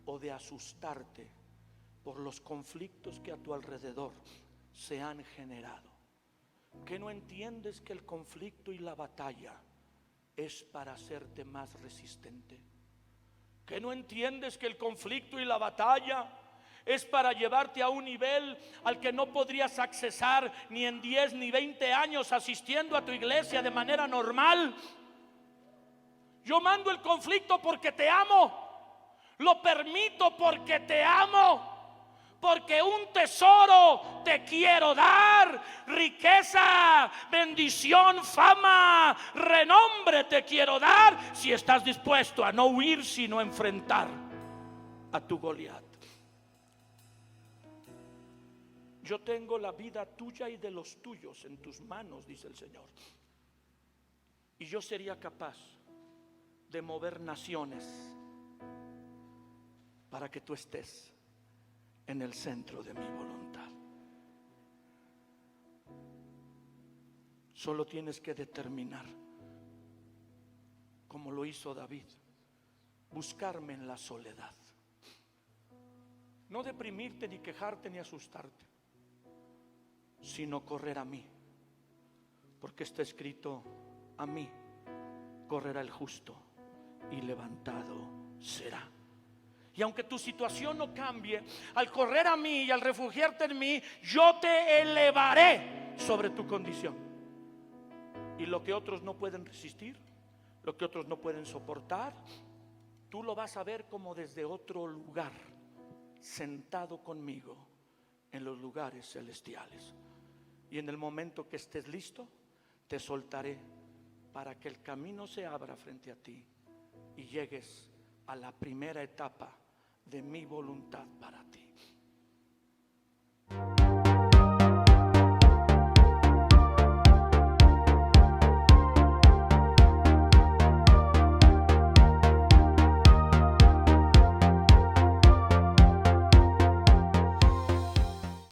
o de asustarte por los conflictos que a tu alrededor se han generado. ¿Que no entiendes que el conflicto y la batalla es para hacerte más resistente? ¿Que no entiendes que el conflicto y la batalla es para llevarte a un nivel al que no podrías accesar ni en 10 ni 20 años asistiendo a tu iglesia de manera normal? Yo mando el conflicto porque te amo, lo permito porque te amo, porque un tesoro te quiero dar, riqueza, bendición, fama, renombre te quiero dar, si estás dispuesto a no huir sino enfrentar a tu Goliat. Yo tengo la vida tuya y de los tuyos en tus manos, dice el Señor. Y yo sería capaz de mover naciones para que tú estés en el centro de mi voluntad. Solo tienes que determinar, como lo hizo David, buscarme en la soledad. No deprimirte, ni quejarte, ni asustarte, sino correr a mí, porque está escrito: a mí correrá el justo y levantado será. Y aunque tu situación no cambie, al correr a mí y al refugiarte en mí, yo te elevaré sobre tu condición. Y lo que otros no pueden resistir, lo que otros no pueden soportar, tú lo vas a ver como desde otro lugar, sentado conmigo en los lugares celestiales. Y en el momento que estés listo, te soltaré para que el camino se abra frente a ti y llegues a la primera etapa de mi voluntad para ti.